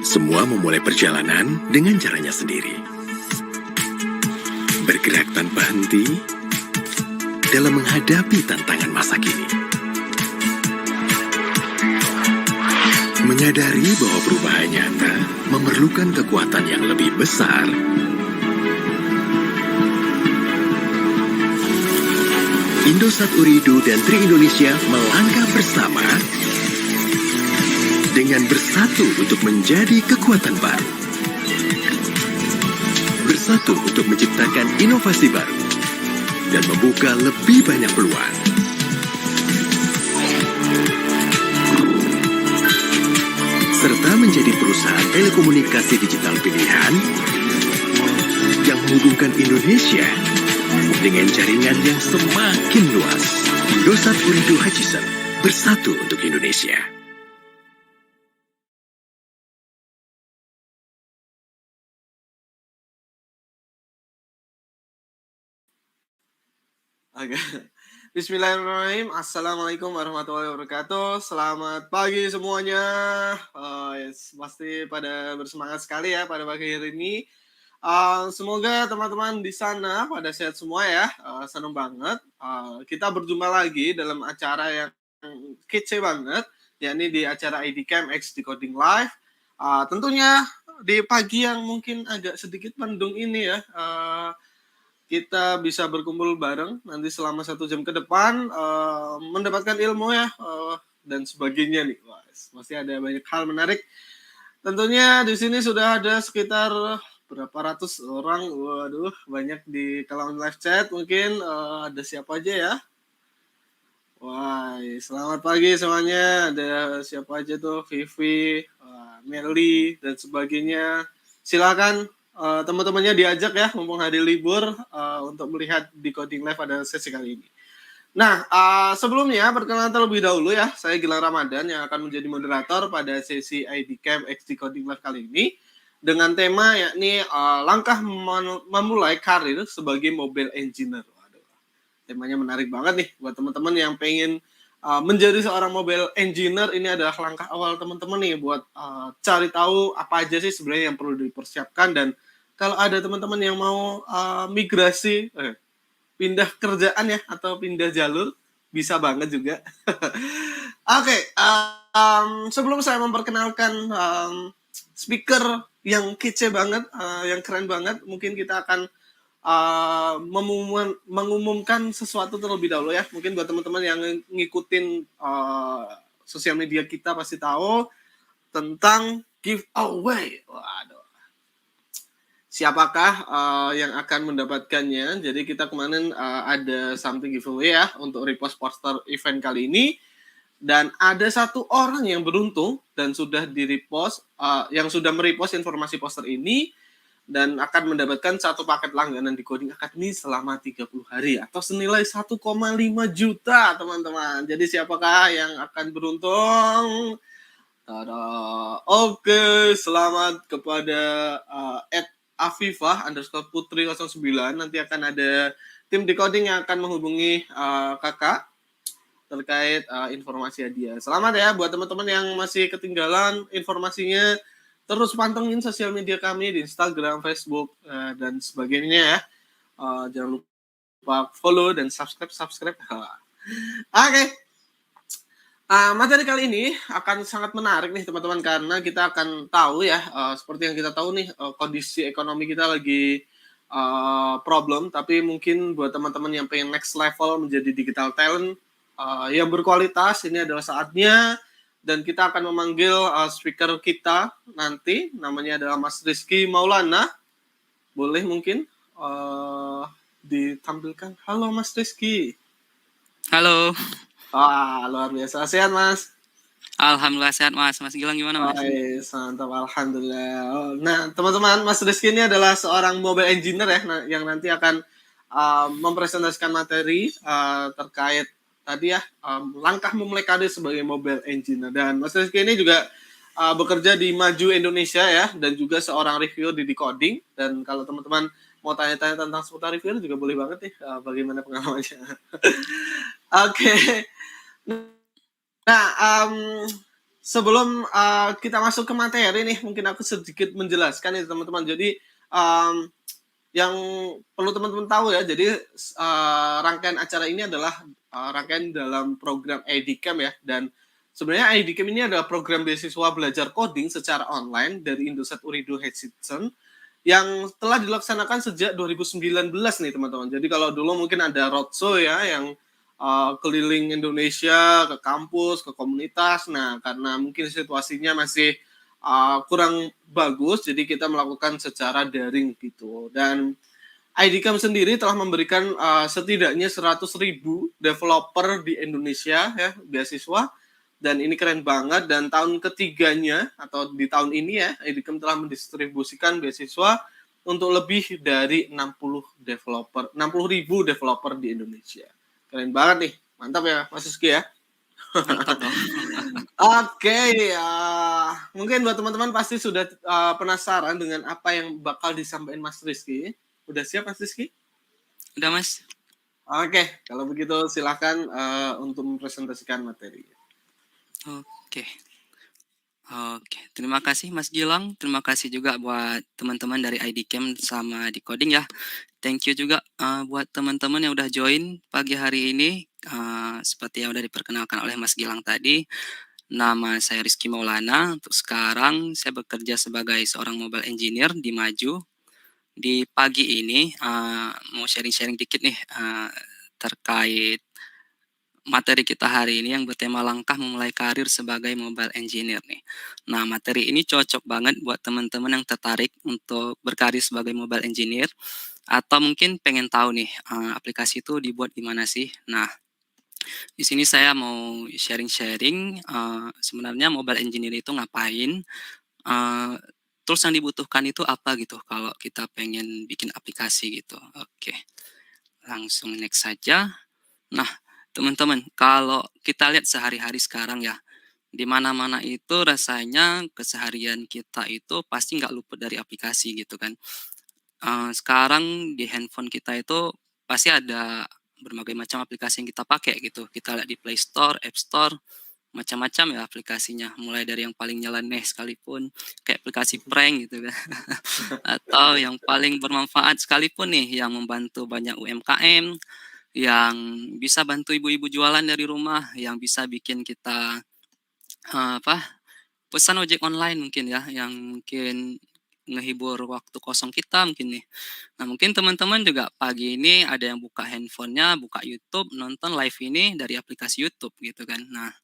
Semua memulai perjalanan dengan caranya sendiri. Bergerak tanpa henti dalam menghadapi tantangan masa kini. Menyadari bahwa perubahan nyata memerlukan kekuatan yang lebih besar. Indosat Ooredoo dan Tri Indonesia melangkah bersama dengan bersatu untuk menjadi kekuatan baru. Bersatu untuk menciptakan inovasi baru dan membuka lebih banyak peluang. Serta menjadi perusahaan telekomunikasi digital pilihan yang menghubungkan Indonesia dengan jaringan yang semakin luas. Indosat Ooredoo Hutchison, bersatu untuk Indonesia. Oke. Bismillahirrahmanirrahim. Assalamualaikum warahmatullahi wabarakatuh. Selamat pagi semuanya. Pasti pada bersemangat sekali ya pada pagi hari ini. Semoga teman-teman di sana pada sehat semua ya. Senang banget. Kita berjumpa lagi dalam acara yang kece banget, yakni di acara ID Camp X Decoding Live. Tentunya di pagi yang mungkin agak sedikit mendung ini ya. Kita bisa berkumpul bareng nanti selama 1 jam ke depan, mendapatkan ilmu ya, dan sebagainya nih. Wah, pasti ada banyak hal menarik. Tentunya di sini sudah ada sekitar berapa ratus orang, waduh banyak di kalangan live chat. Mungkin ada siapa aja ya? Wah, selamat pagi semuanya. Ada siapa aja tuh? Vivi, Meli dan sebagainya. Silakan teman-temannya diajak ya, mumpung hari libur, untuk melihat Decoding Live pada sesi kali ini. Nah, sebelumnya perkenalan terlebih dahulu ya, saya Gilang Ramadan yang akan menjadi moderator pada sesi ID Camp X Decoding Live kali ini dengan tema yakni langkah memulai karir sebagai mobile engineer. Waduh, temanya menarik banget nih buat teman-teman yang pengen menjadi seorang mobile engineer. Ini adalah langkah awal teman-teman nih buat cari tahu apa aja sih sebenarnya yang perlu dipersiapkan, dan kalau ada teman-teman yang mau migrasi, pindah kerjaan ya atau pindah jalur, bisa banget juga. Oke, sebelum saya memperkenalkan speaker yang kece banget, yang keren banget, mungkin kita akan mengumumkan sesuatu terlebih dahulu ya. Mungkin buat teman-teman yang ngikutin sosial media kita pasti tahu tentang giveaway. Waduh, siapakah yang akan mendapatkannya? Jadi kita kemarin ada something giveaway ya untuk repost poster event kali ini, dan ada satu orang yang beruntung dan sudah di-repost, yang sudah merepost informasi poster ini dan akan mendapatkan 1 paket langganan Decoding Academy selama 30 hari atau senilai 1,5 juta teman-teman. Jadi siapakah yang akan beruntung? Oke, selamat kepada @afifah_putri09. Nanti akan ada tim decoding yang akan menghubungi kakak terkait informasi hadiah. Selamat ya buat teman-teman yang masih ketinggalan informasinya. Terus pantengin sosial media kami di Instagram, Facebook, dan sebagainya ya. Jangan lupa follow dan subscribe. Oke. Materi kali ini akan sangat menarik nih teman-teman, karena kita akan tahu ya, seperti yang kita tahu nih, kondisi ekonomi kita lagi problem, tapi mungkin buat teman-teman yang pengen next level menjadi digital talent yang berkualitas, ini adalah saatnya. Dan kita akan memanggil speaker kita nanti, namanya adalah Mas Rizky Maulana. Boleh mungkin ditampilkan. Halo Mas Rizky. Halo. Luar biasa. Sehat Mas? Alhamdulillah sehat Mas. Mas Gilang gimana Mas? Mantap, alhamdulillah. Nah teman-teman, Mas Rizky ini adalah seorang mobile engineer ya, yang nanti akan mempresentasikan materi terkait tadi ya, langkah memulai karir sebagai mobile engineer. Dan Mas Rizky ini juga bekerja di Maju Indonesia ya, dan juga seorang reviewer di Decoding. Dan kalau teman-teman mau tanya-tanya tentang seputar reviewer juga boleh banget nih, bagaimana pengalamannya. Oke. Nah, sebelum kita masuk ke materi nih, mungkin aku sedikit menjelaskan nih teman-teman. Jadi yang perlu teman-teman tahu ya, jadi rangkaian acara ini adalah rangkaian dalam program IDCamp ya, dan sebenarnya IDCamp ini adalah program beasiswa belajar coding secara online dari Indosat Uridu Hutchinson yang telah dilaksanakan sejak 2019 nih teman-teman. Jadi kalau dulu mungkin ada roadshow ya yang keliling Indonesia ke kampus, ke komunitas. Nah, karena mungkin situasinya masih kurang bagus, jadi kita melakukan secara daring gitu. Dan IDCamp sendiri telah memberikan setidaknya 100.000 developer di Indonesia ya beasiswa, dan ini keren banget. Dan tahun ketiganya atau di tahun ini ya, IDCamp telah mendistribusikan beasiswa untuk lebih dari 60.000 developer di Indonesia. Keren banget nih, mantap ya Mas Rizky ya. Mantap dong. Oke, mungkin buat teman-teman pasti sudah penasaran dengan apa yang bakal disampaikan Mas Rizky. Udah siap Mas Rizky? Udah Mas? Oke, kalau begitu silakan untuk mempresentasikan materi. Oke. Oke, terima kasih Mas Gilang. Terima kasih juga buat teman-teman dari IDCamp sama Decoding ya. Thank you juga buat teman-teman yang udah join pagi hari ini. Seperti yang udah diperkenalkan oleh Mas Gilang tadi, nama saya Rizky Maulana. Untuk sekarang saya bekerja sebagai seorang mobile engineer di Maju. Di pagi ini mau sharing-sharing dikit nih terkait materi kita hari ini yang bertema langkah memulai karir sebagai mobile engineer nih. Nah, materi ini cocok banget buat teman-teman yang tertarik untuk berkarir sebagai mobile engineer atau mungkin pengen tahu nih aplikasi itu dibuat gimana sih. Nah, di sini saya mau sharing-sharing sebenarnya mobile engineer itu ngapain, tools yang dibutuhkan itu apa gitu kalau kita pengen bikin aplikasi gitu. Oke, langsung next saja. Nah, teman-teman, kalau kita lihat sehari-hari sekarang ya, di mana-mana itu rasanya keseharian kita itu pasti nggak luput dari aplikasi gitu kan. Sekarang di handphone kita itu pasti ada berbagai macam aplikasi yang kita pakai gitu. Kita lihat di Play Store, App Store, macam-macam ya aplikasinya. Mulai dari yang paling nyeleneh sekalipun, kayak aplikasi prank gitu kan. Atau yang paling bermanfaat sekalipun nih, yang membantu banyak UMKM, yang bisa bantu ibu-ibu jualan dari rumah, yang bisa bikin kita pesan ojek online mungkin ya, yang mungkin ngehibur waktu kosong kita mungkin nih. Nah, mungkin teman-teman juga pagi ini ada yang buka handphonenya, buka YouTube, nonton live ini dari aplikasi YouTube gitu kan. Nah,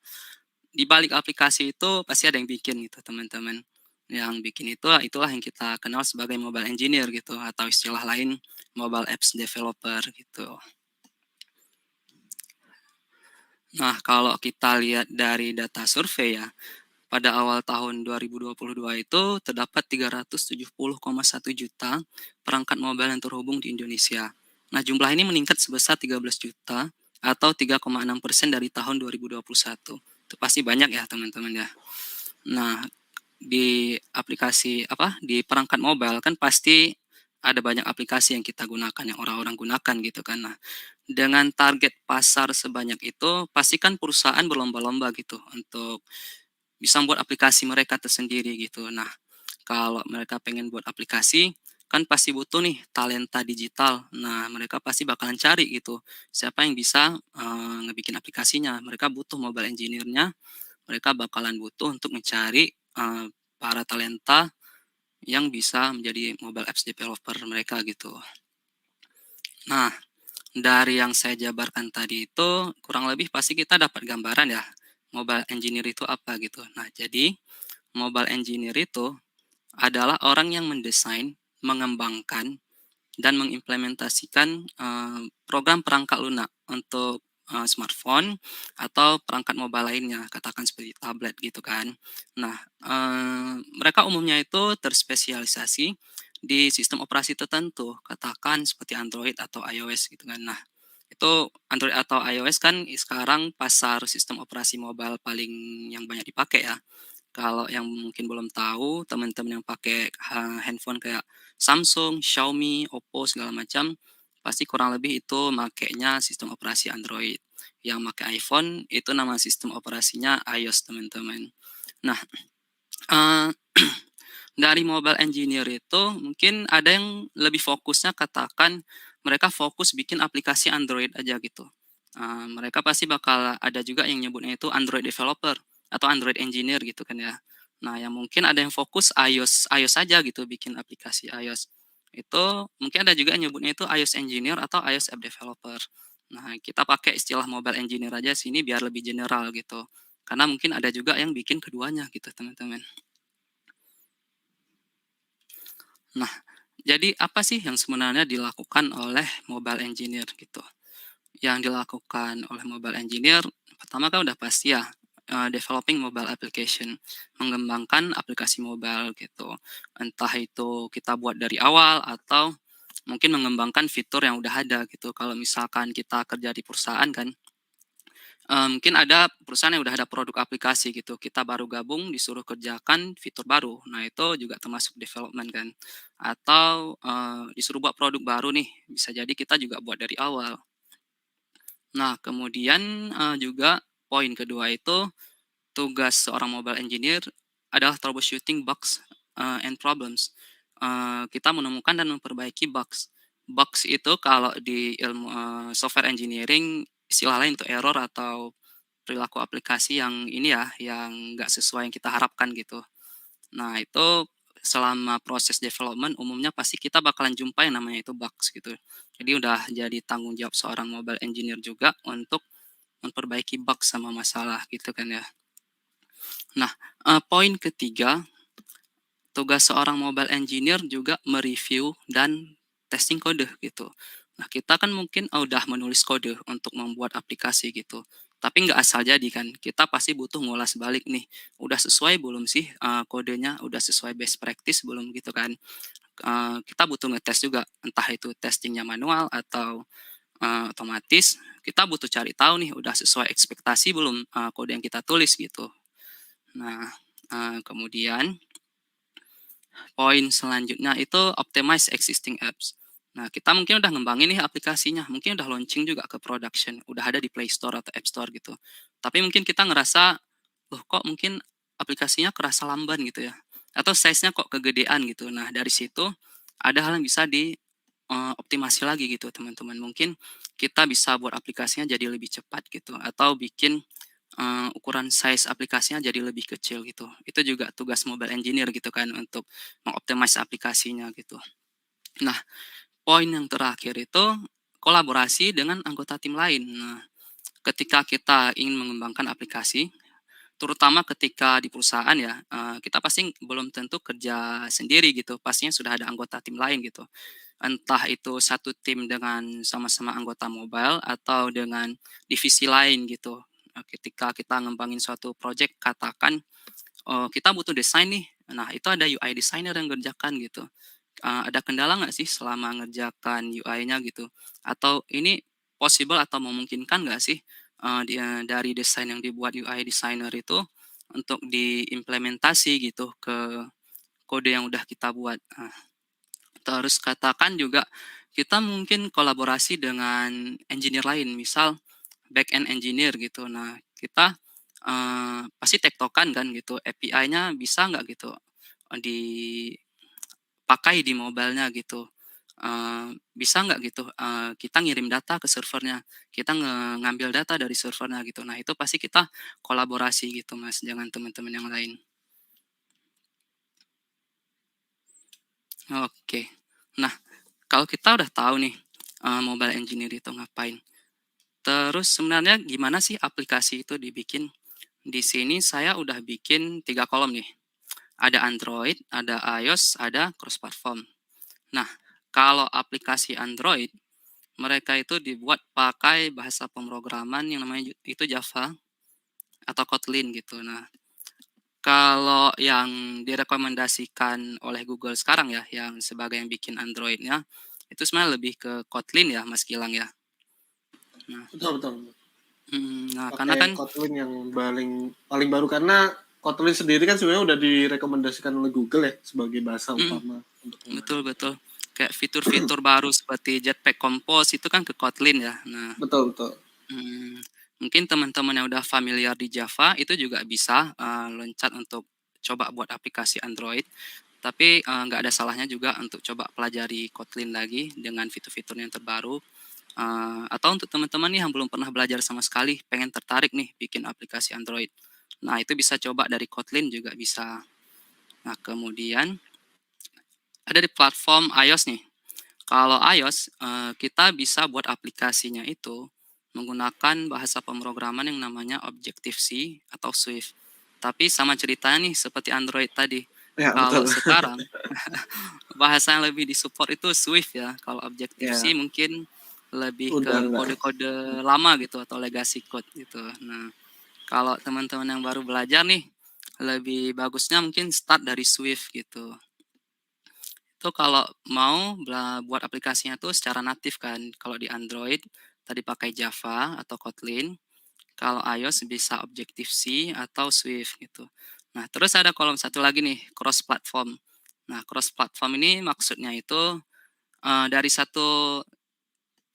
di balik aplikasi itu pasti ada yang bikin gitu teman-teman. Yang bikin itu itulah yang kita kenal sebagai mobile engineer gitu atau istilah lain mobile apps developer gitu. Nah, kalau kita lihat dari data survei ya, pada awal tahun 2022 itu terdapat 370,1 juta perangkat mobile yang terhubung di Indonesia. Nah, jumlah ini meningkat sebesar 13 juta atau 3,6% dari tahun 2021. Itu pasti banyak ya, teman-teman ya. Nah, di aplikasi di perangkat mobile kan pasti ada banyak aplikasi yang kita gunakan, yang orang-orang gunakan gitu kan. Nah, dengan target pasar sebanyak itu, pastikan perusahaan berlomba-lomba gitu untuk bisa membuat aplikasi mereka tersendiri gitu. Nah, kalau mereka pengen buat aplikasi, kan pasti butuh nih talenta digital. Nah, mereka pasti bakalan cari gitu, siapa yang bisa ngebikin aplikasinya. Mereka butuh mobile engineer-nya, mereka bakalan butuh untuk mencari para talenta yang bisa menjadi mobile apps developer mereka gitu. Nah, dari yang saya jabarkan tadi itu kurang lebih pasti kita dapat gambaran ya, mobile engineer itu apa gitu. Nah, jadi mobile engineer itu adalah orang yang mendesain, mengembangkan, dan mengimplementasikan program perangkat lunak untuk smartphone atau perangkat mobile lainnya, katakan seperti tablet gitu kan. Nah, mereka umumnya itu terspesialisasi di sistem operasi tertentu, katakan seperti Android atau iOS gitu kan. Nah, itu Android atau iOS kan sekarang pasar sistem operasi mobile paling yang banyak dipakai ya. Kalau yang mungkin belum tahu, teman-teman yang pakai handphone kayak Samsung, Xiaomi, Oppo segala macam, pasti kurang lebih itu makainya sistem operasi Android. Yang pakai iPhone itu nama sistem operasinya iOS, teman-teman. Nah, eee, dari mobile engineer itu mungkin ada yang lebih fokusnya katakan mereka fokus bikin aplikasi Android aja gitu. Mereka pasti bakal ada juga yang nyebutnya itu Android developer atau Android engineer gitu kan ya. Nah, yang mungkin ada yang fokus iOS iOS aja gitu, bikin aplikasi iOS. Itu mungkin ada juga yang nyebutnya itu iOS engineer atau iOS app developer. Nah, kita pakai istilah mobile engineer aja sini biar lebih general gitu. Karena mungkin ada juga yang bikin keduanya gitu, teman-teman. Nah, jadi apa sih yang sebenarnya dilakukan oleh mobile engineer gitu? Yang dilakukan oleh mobile engineer, pertama kan udah pasti ya, developing mobile application, mengembangkan aplikasi mobile gitu. Entah itu kita buat dari awal atau mungkin mengembangkan fitur yang udah ada gitu. Kalau misalkan kita kerja di perusahaan kan, mungkin ada perusahaan yang udah ada produk aplikasi gitu, kita baru gabung disuruh kerjakan fitur baru. Nah, itu juga termasuk development kan. Atau, disuruh buat produk baru nih, bisa jadi kita juga buat dari awal. Nah, kemudian, juga poin kedua itu tugas seorang mobile engineer adalah troubleshooting bugs, and problems. Kita menemukan dan memperbaiki bugs. Bugs itu kalau di ilmu, software engineering istilah lain itu error atau perilaku aplikasi yang ini ya, yang nggak sesuai yang kita harapkan gitu. Nah, itu selama proses development umumnya pasti kita bakalan jumpa yang namanya itu bugs gitu. Jadi udah jadi tanggung jawab seorang mobile engineer juga untuk memperbaiki bug sama masalah gitu kan ya. Nah, poin ketiga, tugas seorang mobile engineer juga mereview dan testing kode gitu. Nah, kita kan mungkin udah menulis kode untuk membuat aplikasi gitu. Tapi nggak asal jadi kan, kita pasti butuh ngulas balik nih. Udah sesuai belum sih kodenya, udah sesuai best practice belum gitu kan. Kita butuh ngetes juga, entah itu testingnya manual atau otomatis. Kita butuh cari tahu nih udah sesuai ekspektasi belum kode yang kita tulis gitu. Nah, kemudian poin selanjutnya itu optimize existing apps. Nah, kita mungkin udah ngembangin nih aplikasinya, mungkin udah launching juga ke production, udah ada di Play Store atau App Store gitu. Tapi mungkin kita ngerasa, loh kok mungkin aplikasinya kerasa lamban gitu ya, atau size-nya kok kegedean gitu. Nah, dari situ ada hal yang bisa di optimasi lagi gitu teman-teman. Mungkin kita bisa buat aplikasinya jadi lebih cepat gitu, atau bikin ukuran size aplikasinya jadi lebih kecil gitu. Itu juga tugas mobile engineer gitu kan untuk mengoptimize aplikasinya gitu. Nah, poin yang terakhir itu kolaborasi dengan anggota tim lain. Nah, ketika kita ingin mengembangkan aplikasi, terutama ketika di perusahaan ya, kita pasti belum tentu kerja sendiri gitu, pastinya sudah ada anggota tim lain gitu. Entah itu satu tim dengan sama-sama anggota mobile atau dengan divisi lain gitu. Ketika kita ngembangin suatu project katakan, kita butuh desain nih, nah itu ada UI designer yang ngerjakan gitu. Ada kendala nggak sih selama ngerjakan UI-nya gitu? Atau ini possible atau memungkinkan nggak sih, dari desain yang dibuat UI designer itu untuk diimplementasi gitu ke kode yang udah kita buat. Terus katakan juga kita mungkin kolaborasi dengan engineer lain, misal back end engineer gitu. Nah, kita, pasti tektokan kan gitu, API-nya bisa nggak gitu, dipakai di mobile-nya gitu. Bisa nggak gitu, kita ngirim data ke servernya, kita ngambil data dari servernya gitu. Nah, itu pasti kita kolaborasi gitu Mas, dengan teman-teman yang lain. Oke. Nah, kalau kita udah tahu nih, mobile engineer itu ngapain, terus sebenarnya gimana sih aplikasi itu dibikin? Di sini saya udah bikin 3 kolom nih. Ada Android, ada iOS, ada cross platform. Nah, kalau aplikasi Android, mereka itu dibuat pakai bahasa pemrograman yang namanya itu Java atau Kotlin gitu. Nah, kalau yang direkomendasikan oleh Google sekarang ya, yang sebagai yang bikin Android-nya, itu sebenarnya lebih ke Kotlin ya, Mas Gilang ya. Nah, Betul, betul. nah karena Pakai kan Kotlin yang paling paling baru karena Kotlin sendiri kan sebenarnya udah direkomendasikan oleh Google ya sebagai bahasa mhm, utama untuk betul mengajar. betul. Kayak fitur-fitur baru seperti Jetpack Compose itu kan ke Kotlin ya. Nah, Betul, betul. mmm, Mungkin teman-teman yang udah familiar di Java itu juga bisa loncat untuk coba buat aplikasi Android. Tapi nggak ada salahnya juga untuk coba pelajari Kotlin lagi dengan fitur-fitur yang terbaru. Atau untuk teman-teman nih yang belum pernah belajar sama sekali, pengen tertarik nih bikin aplikasi Android. Nah, itu bisa coba dari Kotlin juga bisa. Nah, kemudian ada di platform iOS nih. Kalau iOS, kita bisa buat aplikasinya itu menggunakan bahasa pemrograman yang namanya Objective-C atau Swift. Tapi sama ceritanya nih seperti Android tadi. Ya, Kalau betul. sekarang bahasa yang lebih disupport itu Swift ya. Kalau Objective-C Ya, mungkin lebih udah ke enggak. kode-kode lama gitu atau legacy code gitu. Nah, kalau teman-teman yang baru belajar nih, lebih bagusnya mungkin start dari Swift gitu. Itu kalau mau buat aplikasinya tuh secara natif kan. Kalau di Android tadi pakai Java atau Kotlin, kalau iOS bisa Objective-C atau Swift gitu. Nah, terus ada kolom satu lagi nih, cross platform. Nah, cross platform ini maksudnya itu dari satu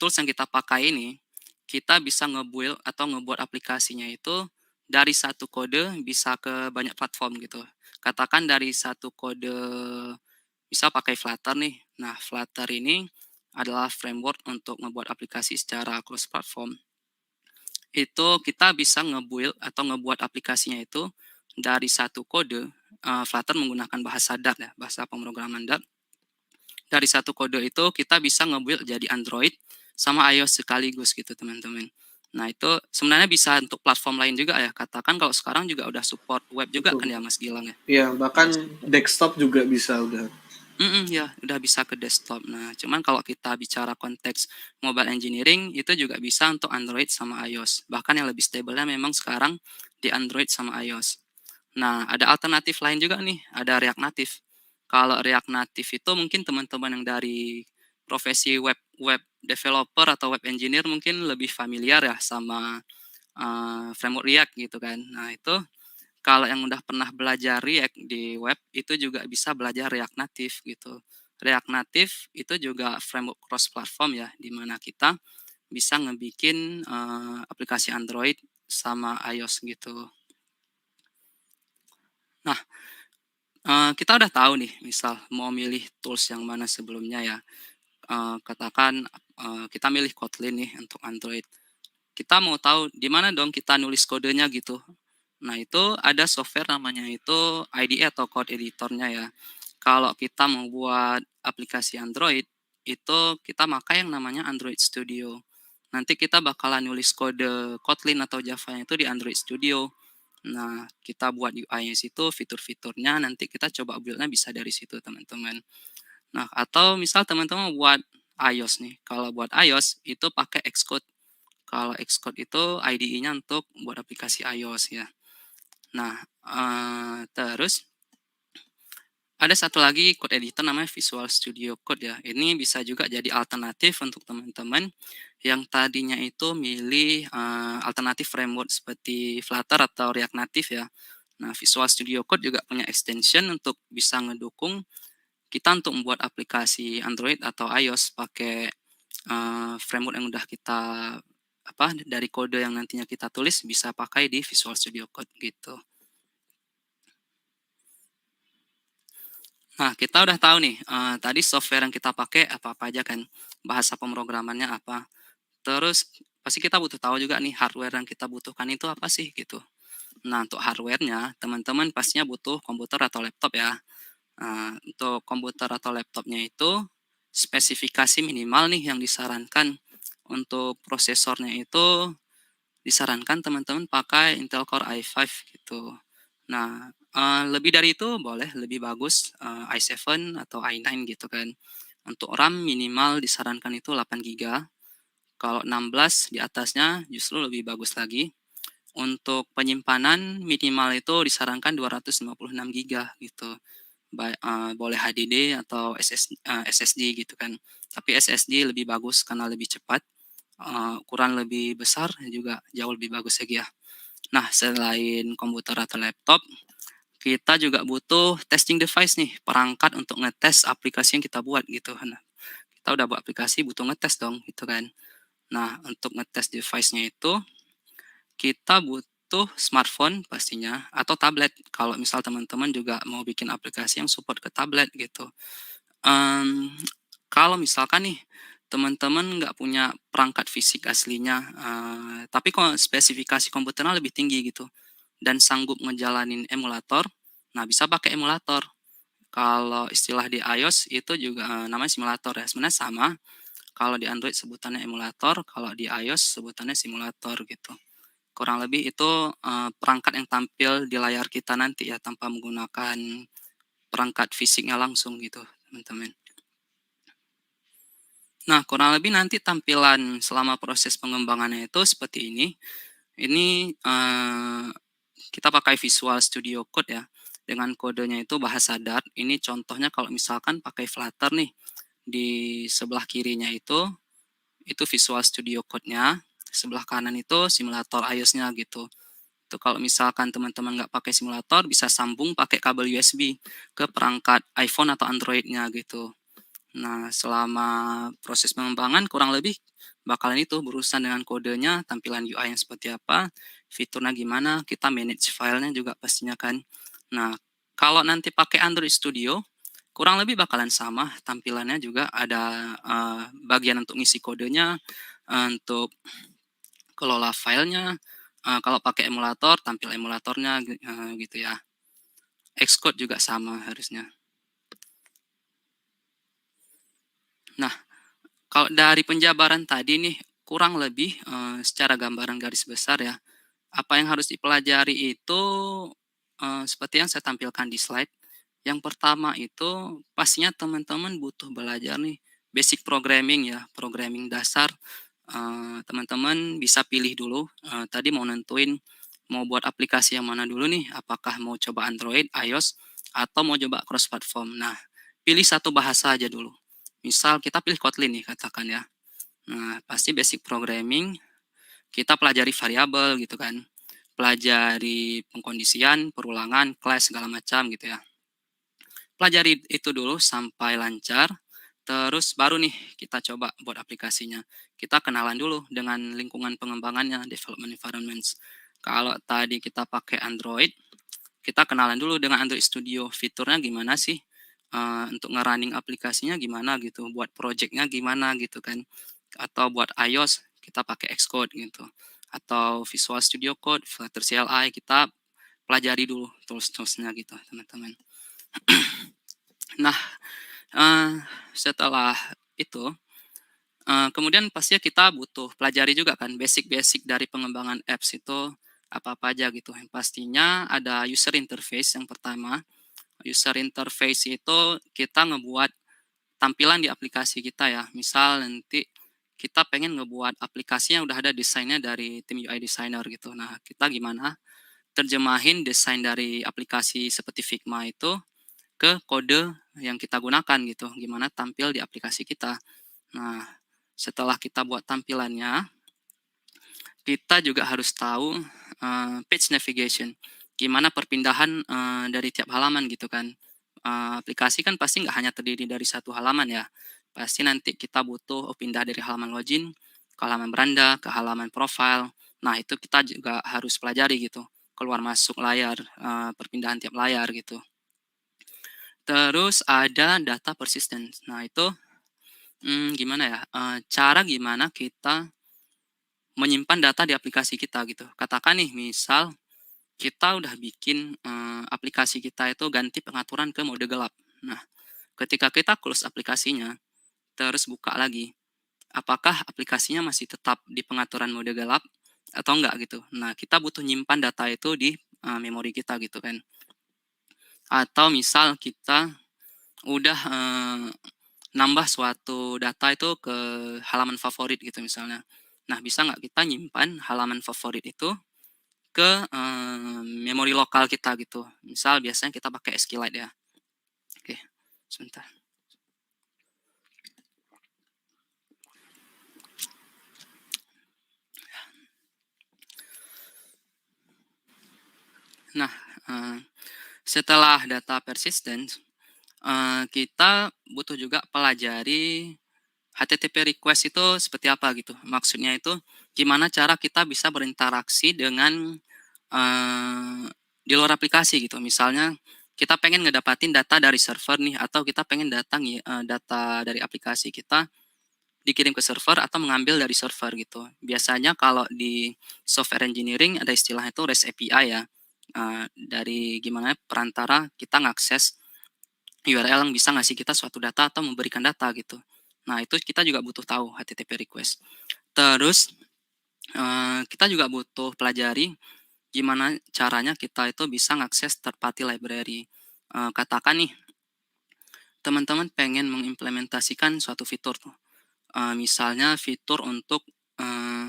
tools yang kita pakai ini, kita bisa nge-build atau ngebuat aplikasinya itu dari satu kode bisa ke banyak platform gitu. Katakan dari satu kode bisa pakai Flutter nih. Nah, Flutter ini adalah framework untuk ngebuat aplikasi secara cross platform. Itu kita bisa nge-build atau ngebuat aplikasinya itu dari satu kode. Flutter menggunakan bahasa Dart ya, bahasa pemrograman Dart. Dari satu kode itu kita bisa nge-build jadi Android sama iOS sekaligus gitu teman-teman. Nah itu sebenarnya bisa untuk platform lain juga ya. Katakan kalau sekarang juga udah support web juga kan Betul. ya Mas Gilang ya. Ya, bahkan Udah support. desktop juga bisa udah. Ya udah bisa ke desktop. Nah cuman kalau kita bicara konteks mobile engineering itu juga bisa untuk Android sama iOS. Bahkan yang lebih stabilnya memang sekarang di Android sama iOS. Nah, ada alternatif lain juga nih, ada React Native. Kalau React Native itu mungkin teman-teman yang dari profesi web web developer atau web engineer mungkin lebih familiar ya sama framework React gitu kan. Nah, itu kalau yang udah pernah belajar React di web itu juga bisa belajar React Native gitu. React Native itu juga framework cross platform ya, di mana kita bisa ngebikin aplikasi Android sama iOS gitu. Nah, kita udah tahu nih, misal mau milih tools yang mana sebelumnya ya, katakan, kita milih Kotlin nih untuk Android. Kita mau tahu di mana dong kita nulis kodenya gitu. Nah, itu ada software namanya itu IDE atau code editornya ya. Kalau kita mau buat aplikasi Android, itu kita pakai yang namanya Android Studio. Nanti kita bakalan nulis kode Kotlin atau Java itu di Android Studio. Nah, kita buat UI-nya situ, fitur-fiturnya, nanti kita coba build-nya bisa dari situ, teman-teman. Nah, atau misal teman-teman buat iOS nih. Kalau buat iOS itu pakai Xcode. Kalau Xcode itu IDE-nya untuk buat aplikasi iOS ya. Nah, terus ada satu lagi code editor namanya Visual Studio Code ya. Ini bisa juga jadi alternatif untuk teman-teman yang tadinya itu milih alternatif framework seperti Flutter atau React Native ya. Nah, Visual Studio Code juga punya extension untuk bisa ngedukung kita untuk membuat aplikasi Android atau iOS pakai framework yang udah kita dari kode yang nantinya kita tulis bisa pakai di Visual Studio Code gitu. Nah, kita udah tahu nih, tadi software yang kita pakai apa-apa aja kan, bahasa pemrogramannya apa. Terus pasti kita butuh tahu juga nih hardware yang kita butuhkan itu apa sih gitu. Nah, untuk hardware-nya teman-teman pastinya butuh komputer atau laptop ya. Untuk komputer atau laptopnya itu spesifikasi minimal nih yang disarankan untuk prosesornya itu disarankan teman-teman pakai Intel Core i5 gitu. Nah, lebih dari itu boleh, lebih bagus, i7 atau i9 gitu kan. Untuk RAM minimal disarankan itu 8 giga, kalau 16 di atasnya justru lebih bagus lagi. Untuk penyimpanan minimal itu disarankan 256 giga gitu. Boleh HDD atau SSD gitu kan. Tapi SSD lebih bagus karena lebih cepat, ukuran lebih besar juga jauh lebih bagus lagi ya. Nah, selain komputer atau laptop, kita juga butuh testing device nih, perangkat untuk ngetes aplikasi yang kita buat gitu. Nah, kita udah buat aplikasi butuh ngetes dong gitu kan. Nah, untuk ngetes device-nya itu kita butuh smartphone pastinya atau tablet kalau misal teman-teman juga mau bikin aplikasi yang support ke tablet gitu. Mmm, Kalau misalkan nih, teman-teman nggak punya perangkat fisik aslinya, tapi kok spesifikasi komputernya lebih tinggi gitu, dan sanggup ngejalanin emulator, nah bisa pakai emulator. Kalau istilah di iOS itu juga, namanya simulator ya, sebenarnya sama, kalau di Android sebutannya emulator, kalau di iOS sebutannya simulator gitu. Kurang lebih itu, perangkat yang tampil di layar kita nanti ya, tanpa menggunakan perangkat fisiknya langsung gitu, teman-teman. Nah, kurang lebih nanti tampilan selama proses pengembangannya itu seperti ini. Ini, kita pakai Visual Studio Code ya, dengan kodenya itu bahasa Dart. Ini contohnya kalau misalkan pakai Flutter nih, di sebelah kirinya itu Visual Studio Code-nya, sebelah kanan itu simulator iOS-nya gitu. Itu kalau misalkan teman-teman nggak pakai simulator, bisa sambung pakai kabel USB ke perangkat iPhone atau Android-nya gitu. Nah, selama proses pengembangan kurang lebih bakalan itu berurusan dengan kodenya, tampilan UI yang seperti apa, fiturnya gimana, kita manage filenya juga pastinya kan. Nah, kalau nanti pakai Android Studio, kurang lebih bakalan sama, tampilannya juga ada bagian untuk ngisi kodenya, untuk kelola filenya, kalau pakai emulator, tampil emulatornya gitu ya. Xcode juga sama harusnya. Nah, kalau dari penjabaran tadi nih, kurang lebih, secara gambaran garis besar ya, apa yang harus dipelajari itu, seperti yang saya tampilkan di slide. Yang pertama itu, pastinya teman-teman butuh belajar nih, basic programming ya, programming dasar. Teman-teman bisa pilih dulu, tadi mau nentuin mau buat aplikasi yang mana dulu nih, apakah mau coba Android, iOS, atau mau coba cross platform. Nah, pilih satu bahasa aja dulu. Misal kita pilih Kotlin nih katakan ya. Nah, pasti basic programming, kita pelajari variabel gitu kan, pelajari pengkondisian, perulangan, class, segala macam gitu ya. Pelajari itu dulu sampai lancar, terus baru nih kita coba buat aplikasinya. Kita kenalan dulu dengan lingkungan pengembangannya, development environments. Kalau tadi kita pakai Android, kita kenalan dulu dengan Android Studio, fiturnya gimana sih, untuk nge-running aplikasinya gimana gitu, buat project-nya gimana gitu kan. Atau buat iOS kita pakai Xcode gitu, atau Visual Studio Code, Flutter CLI, kita pelajari dulu tools-toolsnya gitu teman-teman. Nah, setelah itu, kemudian pastinya kita butuh pelajari juga kan basic-basic dari pengembangan apps itu apa-apa aja gitu. Yang pastinya ada user interface yang pertama. User interface itu kita ngebuat tampilan di aplikasi kita ya. Misal nanti kita pengen ngebuat aplikasi yang udah ada desainnya dari tim UI designer gitu. Nah, kita gimana terjemahin desain dari aplikasi seperti Figma itu ke kode yang kita gunakan gitu. Gimana tampil di aplikasi kita. Nah, setelah kita buat tampilannya, kita juga harus tahu page navigation. Gimana perpindahan dari tiap halaman gitu kan. Aplikasi kan pasti nggak hanya terdiri dari satu halaman ya. Pasti nanti kita butuh pindah dari halaman login ke halaman beranda, ke halaman profile. Nah, itu kita juga harus pelajari gitu. Keluar masuk layar, perpindahan tiap layar gitu. Terus ada data persistence. Nah, itu gimana ya, cara gimana kita menyimpan data di aplikasi kita gitu. Katakan nih misal kita udah bikin, aplikasi kita itu ganti pengaturan ke mode gelap. Nah, ketika kita close aplikasinya, terus buka lagi, apakah aplikasinya masih tetap di pengaturan mode gelap atau enggak gitu. Nah, kita butuh nyimpan data itu di, memori kita gitu kan. Atau misal kita udah, nambah suatu data itu ke halaman favorit gitu misalnya. Nah, bisa nggak kita nyimpan halaman favorit itu ke, memori lokal kita gitu. Misal biasanya kita pakai SQLite ya. Oke, sebentar. Nah, setelah data persistent, kita butuh juga pelajari HTTP request itu seperti apa gitu. Maksudnya itu gimana cara kita bisa berinteraksi dengan, di luar aplikasi gitu. Misalnya kita pengen ngedapatin data dari server nih, atau kita pengen data dari aplikasi kita dikirim ke server atau mengambil dari server gitu. Biasanya kalau di software engineering ada istilahnya itu REST API ya, dari gimana perantara kita ngakses URL yang bisa ngasih kita suatu data atau memberikan data gitu. Nah, itu kita juga butuh tahu HTTP request. Terus, kita juga butuh pelajari gimana caranya kita itu bisa ngakses third party library. Katakan nih, teman-teman pengen mengimplementasikan suatu fitur tuh, misalnya fitur untuk, eee,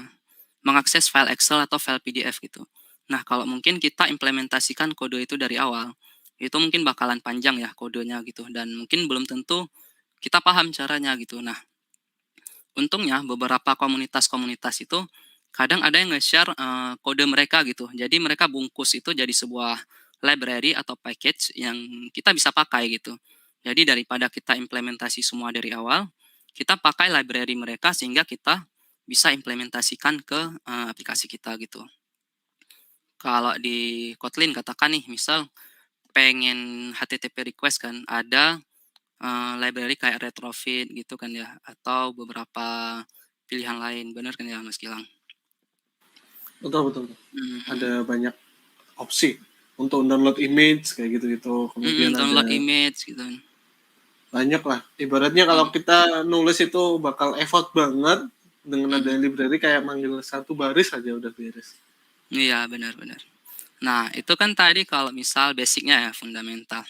mengakses file Excel atau file PDF gitu. Nah, kalau mungkin kita implementasikan kode itu dari awal, itu mungkin bakalan panjang ya kodenya gitu, dan mungkin belum tentu kita paham caranya gitu. Nah, untungnya beberapa komunitas-komunitas itu kadang ada yang nge-share, kode mereka gitu. Jadi mereka bungkus itu jadi sebuah library atau package yang kita bisa pakai gitu. Jadi daripada kita implementasi semua dari awal, kita pakai library mereka sehingga kita bisa implementasikan ke, aplikasi kita gitu. Kalau di Kotlin katakan nih misal pengen HTTP request kan, ada library kayak Retrofit gitu kan ya, atau beberapa pilihan lain, bener kan ya Mas Gilang? Betul, betul, betul. Mhm, Ada banyak opsi untuk download image kayak gitu-gitu. Kemudian download ada image gitu kan. banyak lah. Ibaratnya kalau Mhm kita nulis itu bakal effort banget, dengan ada mhm, library kayak manggil satu baris aja udah beres. iya benar benar. Nah itu kan tadi kalau misal basic-nya ya, fundamental.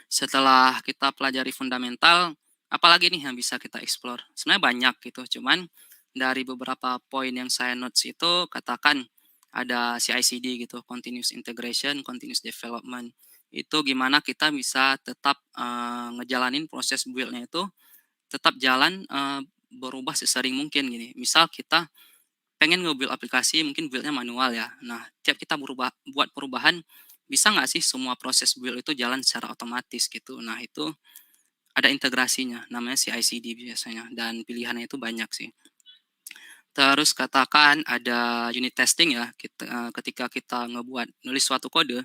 Setelah kita pelajari fundamental, apalagi nih yang bisa kita explore? Sebenarnya banyak gitu, cuman dari beberapa poin yang saya notes itu katakan ada CI/CD gitu, continuous integration, continuous development. Itu gimana kita bisa tetap, ngejalanin proses build-nya itu tetap jalan, berubah sesering mungkin gini. Misal kita pengen nge-build aplikasi mungkin build-nya manual ya. Nah, tiap kita buat perubahan, bisa nggak sih semua proses build itu jalan secara otomatis gitu. Nah, itu ada integrasinya, namanya CI/CD biasanya, dan pilihannya itu banyak sih. Terus katakan ada unit testing ya, ketika kita nulis suatu kode,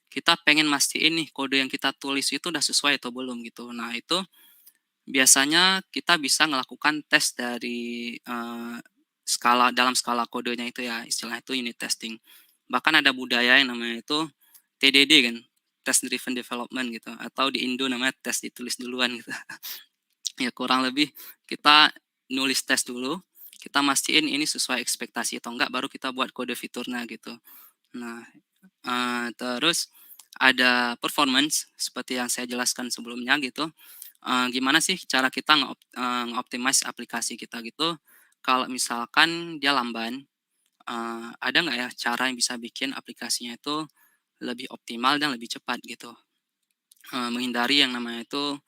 kita pengen mastiin nih kode yang kita tulis itu udah sesuai atau belum gitu. Nah, itu biasanya kita bisa melakukan tes dari, dalam skala kodenya itu ya, istilahnya itu unit testing. Bahkan ada budaya yang namanya itu TDD kan, test driven development gitu, atau di Indo namanya tes ditulis duluan gitu. Ya kurang lebih kita nulis tes dulu, kita mastiin ini sesuai ekspektasi atau enggak, baru kita buat kode fiturnya gitu. Nah, terus ada performance seperti yang saya jelaskan sebelumnya gitu, gimana sih cara kita aplikasi kita gitu, kalau misalkan dia lamban, ada nggak ya cara yang bisa bikin aplikasinya itu lebih optimal dan lebih cepat gitu, menghindari yang namanya itu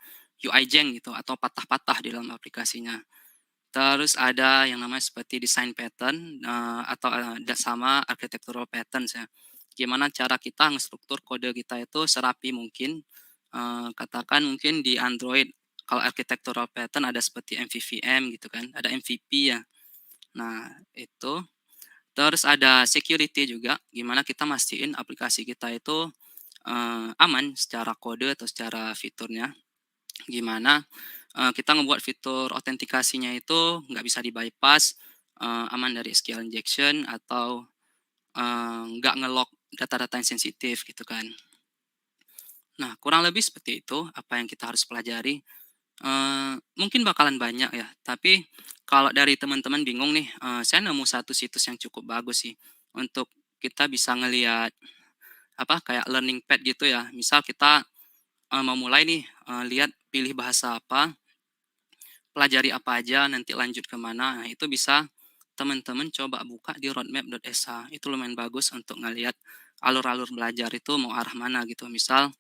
UI jeng gitu atau patah-patah di dalam aplikasinya. Terus ada yang namanya seperti design pattern, atau, sama architectural patterns ya. Gimana cara kita ngestruktur kode kita itu serapi mungkin, katakan mungkin di Android, kalau architectural pattern ada seperti MVVM gitu kan, ada MVP ya. Nah itu, terus ada security juga, gimana kita mastiin aplikasi kita itu, aman secara kode atau secara fiturnya. Gimana, kita ngebuat fitur autentikasinya itu nggak bisa di-bypass, aman dari SQL injection atau, nggak nge-lock data-data yang sensitif gitu kan. Nah, kurang lebih seperti itu apa yang kita harus pelajari, mungkin bakalan banyak ya, tapi kalau dari teman-teman bingung nih, saya nemu satu situs yang cukup bagus sih untuk kita bisa ngelihat, apa, kayak learning path gitu ya. Misal kita, mau mulai nih, lihat pilih bahasa apa, pelajari apa aja, nanti lanjut ke mana. Nah, itu bisa teman-teman coba buka di roadmap.sh. Itu lumayan bagus untuk ngelihat alur-alur belajar itu mau arah mana gitu. Misal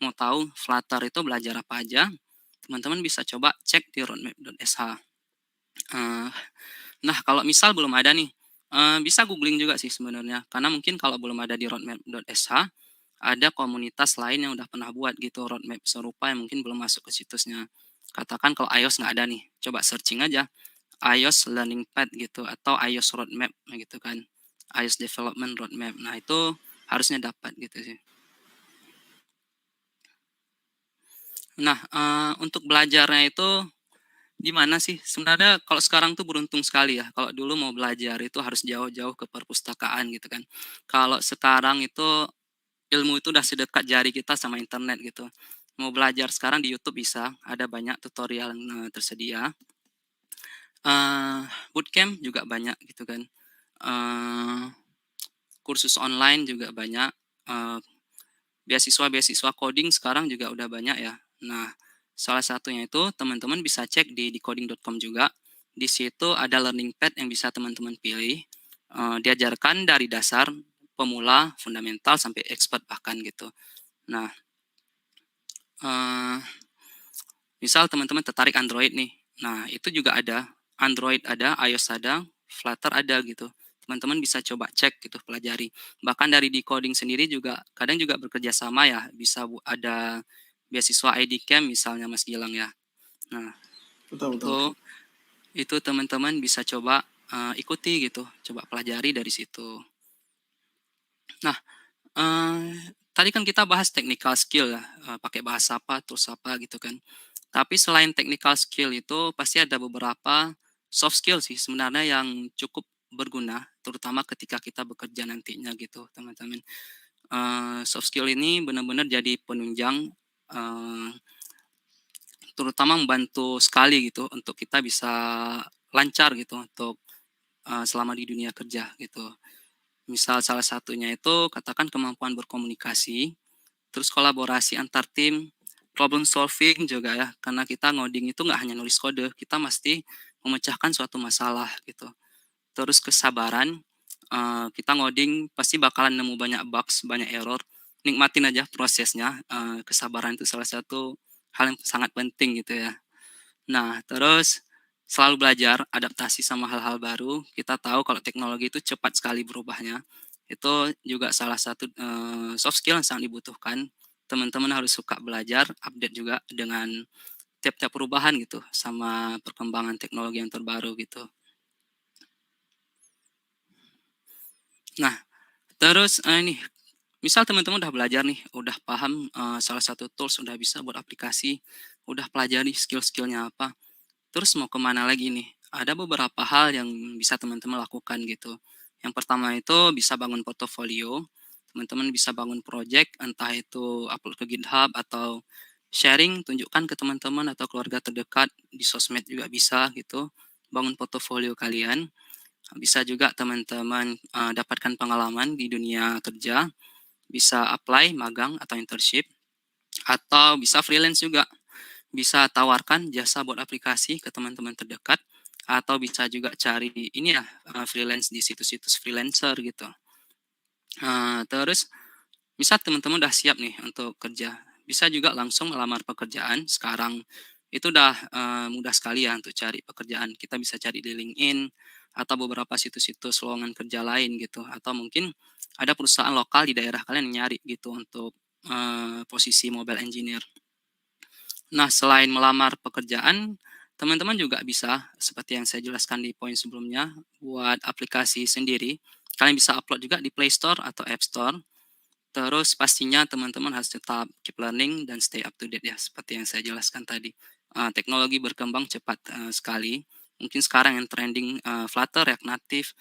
mau tahu Flutter itu belajar apa aja, teman-teman bisa coba cek di roadmap.sh. Eh, nah, kalau misal belum ada nih, bisa googling juga sih sebenarnya. Karena mungkin kalau belum ada di roadmap.sh, ada komunitas lain yang udah pernah buat gitu roadmap serupa yang mungkin belum masuk ke situsnya. Katakan kalau iOS nggak ada nih, coba searching aja iOS Learning Path gitu atau iOS Roadmap gitu kan. iOS Development Roadmap. Nah, itu harusnya dapat gitu sih. Nah, untuk belajarnya itu gimana sih? Sebenarnya kalau sekarang tuh beruntung sekali ya. Kalau dulu mau belajar itu harus jauh-jauh ke perpustakaan gitu kan. Kalau sekarang itu ilmu itu udah sedekat jari kita sama internet gitu. Mau belajar sekarang di YouTube bisa, ada banyak tutorial yang tersedia. Eh, Bootcamp juga banyak gitu kan. Eh, Kursus online juga banyak. Eh, Beasiswa-beasiswa coding sekarang juga udah banyak ya. Nah, salah satunya itu teman-teman bisa cek di decoding.com juga. Di situ ada learning path yang bisa teman-teman pilih. Diajarkan dari dasar, pemula, fundamental, sampai expert bahkan gitu. Nah, eh, misal teman-teman tertarik Android nih. Nah, itu juga ada. Android ada, iOS ada, Flutter ada gitu. Teman-teman bisa coba cek gitu, pelajari. Bahkan dari decoding sendiri juga kadang juga bekerja sama ya. Bisa ada beasiswa ID Camp misalnya Mas Gilang ya. Nah, Betul, betul. itu teman-teman bisa coba ikuti gitu, coba pelajari dari situ. Nah, tadi kan kita bahas technical skill ya, pakai bahasa apa, tools apa gitu kan. Tapi selain technical skill itu pasti ada beberapa soft skill sih sebenarnya yang cukup berguna, terutama ketika kita bekerja nantinya gitu, teman-teman. Soft skill ini benar-benar jadi penunjang, eee, terutama membantu sekali gitu untuk kita bisa lancar gitu untuk, selama di dunia kerja gitu. Misal salah satunya itu katakan kemampuan berkomunikasi, terus kolaborasi antar tim, problem solving juga ya, karena kita ngoding itu nggak hanya nulis kode, kita mesti memecahkan suatu masalah gitu. Terus kesabaran, kita ngoding pasti bakalan nemu banyak bugs, banyak error, nikmatin aja prosesnya, kesabaran itu salah satu hal yang sangat penting gitu ya. Nah, terus selalu belajar, adaptasi sama hal-hal baru. Kita tahu kalau teknologi itu cepat sekali berubahnya. Itu juga salah satu soft skill yang sangat dibutuhkan. Teman-teman harus suka belajar, update juga dengan tiap-tiap perubahan gitu, sama perkembangan teknologi yang terbaru gitu. Nah, terus ini, misal teman-teman udah belajar nih, udah paham salah satu tools, udah bisa buat aplikasi, udah pelajari skill-skillnya apa. Terus mau kemana lagi nih? Ada beberapa hal yang bisa teman-teman lakukan gitu. Yang pertama itu bisa bangun portofolio. Teman-teman bisa bangun project, entah itu upload ke GitHub atau sharing, tunjukkan ke teman-teman atau keluarga terdekat di sosmed juga bisa gitu. Bangun portofolio kalian. Bisa juga teman-teman dapatkan pengalaman di dunia kerja, bisa apply magang atau internship, atau bisa freelance juga. Bisa tawarkan jasa buat aplikasi ke teman-teman terdekat, atau bisa juga cari ini ya, freelance di situs-situs freelancer gitu. Terus misal teman-teman udah siap nih untuk kerja, bisa juga langsung melamar pekerjaan. Sekarang itu udah mudah sekali ya untuk cari pekerjaan. Kita bisa cari di LinkedIn atau beberapa situs-situs lowongan kerja lain gitu, atau mungkin ada perusahaan lokal di daerah kalian yang nyari gitu untuk posisi mobile engineer. Nah, selain melamar pekerjaan, teman-teman juga bisa, seperti yang saya jelaskan di poin sebelumnya, buat aplikasi sendiri. Kalian bisa upload juga di Play Store atau App Store. Terus pastinya teman-teman harus tetap keep learning dan stay up to date ya, seperti yang saya jelaskan tadi. Teknologi berkembang cepat sekali. Mungkin sekarang yang trending Flutter, React Native,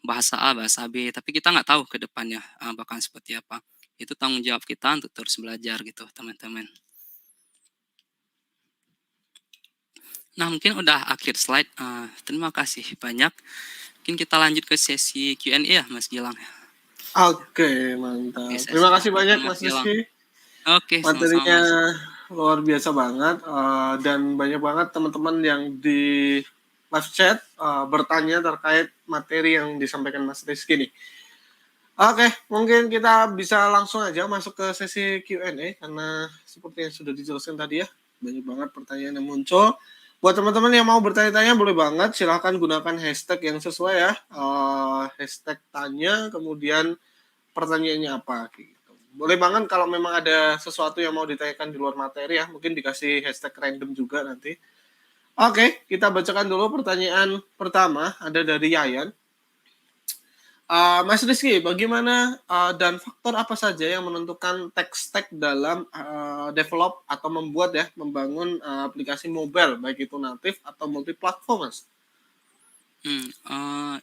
bahasa A, bahasa B, tapi kita nggak tahu ke depannya bakal seperti apa. Itu tanggung jawab kita untuk terus belajar gitu, teman-teman. Nah, mungkin udah akhir slide. Terima kasih banyak. Mungkin kita lanjut ke sesi Q&A ya, Mas Gilang. Oke, Oke, mantap. Terima sesi kasih tanya banyak Mas Mas Gilang. Rizky. Oke, sama-sama Materinya Mas. luar biasa banget dan banyak banget teman-teman yang di live chat bertanya terkait materi yang disampaikan Mas Rizky nih. Oke, mungkin kita bisa langsung aja masuk ke sesi Q&A karena seperti yang sudah dijelaskan tadi ya, banyak banget pertanyaan yang muncul. Buat teman-teman yang mau bertanya-tanya boleh banget, silahkan gunakan hashtag yang sesuai ya, hashtag tanya, kemudian pertanyaannya apa gitu. Boleh banget kalau memang ada sesuatu yang mau ditanyakan di luar materi ya, mungkin dikasih hashtag random juga nanti. Oke, kita bacakan dulu pertanyaan pertama, ada dari Yayan. Mas Rizky, bagaimana dan faktor apa saja yang menentukan tech stack dalam develop atau membangun aplikasi mobile, baik itu natif atau multiplatform, Mas?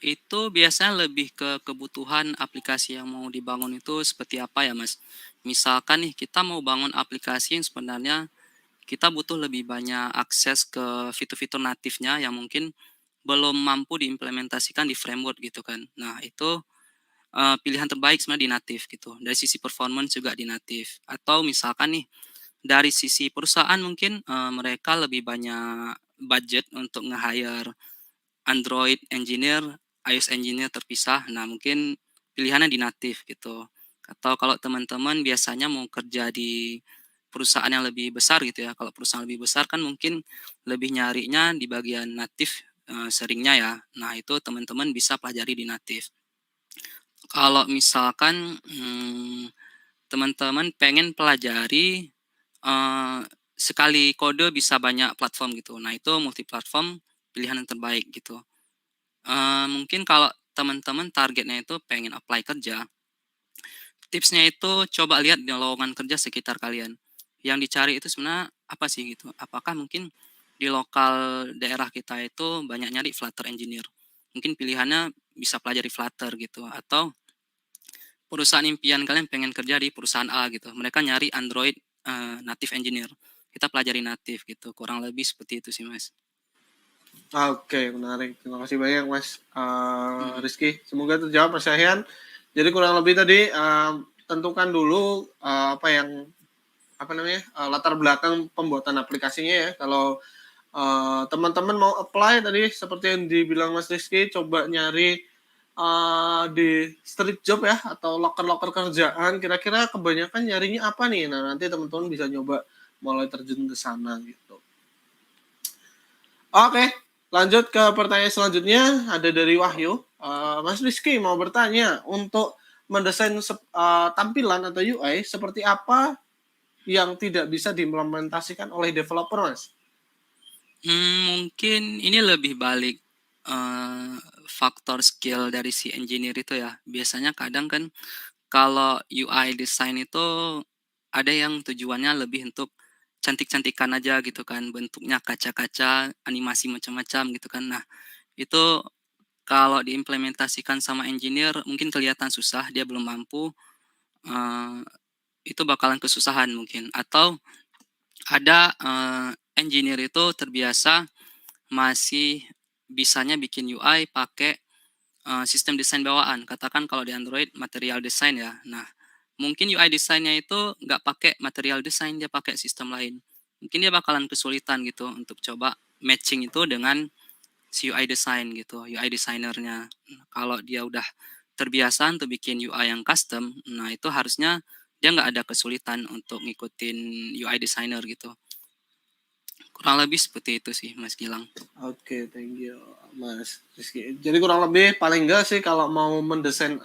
Itu biasanya lebih ke kebutuhan aplikasi yang mau dibangun itu seperti apa ya, Mas. Misalkan nih kita mau bangun aplikasi yang sebenarnya kita butuh lebih banyak akses ke fitur-fitur natifnya yang mungkin belum mampu diimplementasikan di framework gitu kan. Nah itu, pilihan terbaik sebenarnya di natif gitu, dari sisi performance juga di natif. Atau misalkan nih, dari sisi perusahaan mungkin, mereka lebih banyak budget untuk nge-hire Android engineer, iOS engineer terpisah. Nah, mungkin pilihannya di natif gitu. Atau kalau teman-teman biasanya mau kerja di perusahaan yang lebih besar gitu ya. Kalau perusahaan lebih besar kan mungkin lebih nyarinya di bagian natif seringnya ya. Nah, itu teman-teman bisa pelajari di natif. Kalau misalkan teman-teman pengen pelajari sekali kode bisa banyak platform gitu. Nah, itu multiplatform pilihan yang terbaik gitu. Mungkin kalau teman-teman targetnya itu pengen apply kerja, tipsnya itu coba lihat di lowongan kerja sekitar kalian. Yang dicari itu sebenarnya apa sih gitu? Apakah mungkin di lokal daerah kita itu banyak nyari Flutter engineer? Mungkin pilihannya bisa pelajari Flutter gitu, atau perusahaan impian kalian pengen kerja di perusahaan A gitu. Mereka nyari Android native engineer. Kita pelajari native gitu. Kurang lebih seperti itu sih, Mas. Oke, menarik. Terima kasih banyak, Mas Mhm. Rizky. Semoga terjawab, Mas Syahian. Jadi kurang lebih tadi tentukan dulu latar belakang pembuatan aplikasinya ya. Kalau teman-teman mau apply tadi seperti yang dibilang Mas Rizky, coba nyari di street job ya atau loker-loker kerjaan. Kira-kira kebanyakan nyarinya apa nih? Nah, nanti teman-teman bisa nyoba mulai terjun ke sana gitu. Oke, lanjut ke pertanyaan selanjutnya. Ada dari Wahyu. Mas Rizky mau bertanya, untuk mendesain tampilan atau UI seperti apa yang tidak bisa diimplementasikan oleh developer, Mas? Mungkin ini lebih balik, faktor skill dari si engineer itu ya. Biasanya kadang kan kalau UI design itu ada yang tujuannya lebih untuk cantik-cantikan aja gitu kan, bentuknya kaca-kaca, animasi macam-macam gitu kan. Nah, itu kalau diimplementasikan sama engineer mungkin kelihatan susah, dia belum mampu, eee, itu bakalan kesusahan mungkin. Atau ada, engineer itu terbiasa masih bisanya bikin UI pakai, sistem desain bawaan. Katakan kalau di Android material design ya. Nah, mungkin UI desainnya itu nggak pakai material design, dia pakai sistem lain. Mungkin dia bakalan kesulitan gitu untuk coba matching itu dengan si UI design gitu, UI designernya. Kalau dia udah terbiasa untuk bikin UI yang custom, nah itu harusnya dia nggak ada kesulitan untuk ngikutin UI designer gitu. Kurang lebih seperti itu sih, Mas Gilang. Oke, thank you, Mas Rizky. Jadi kurang lebih paling enggak sih kalau mau mendesain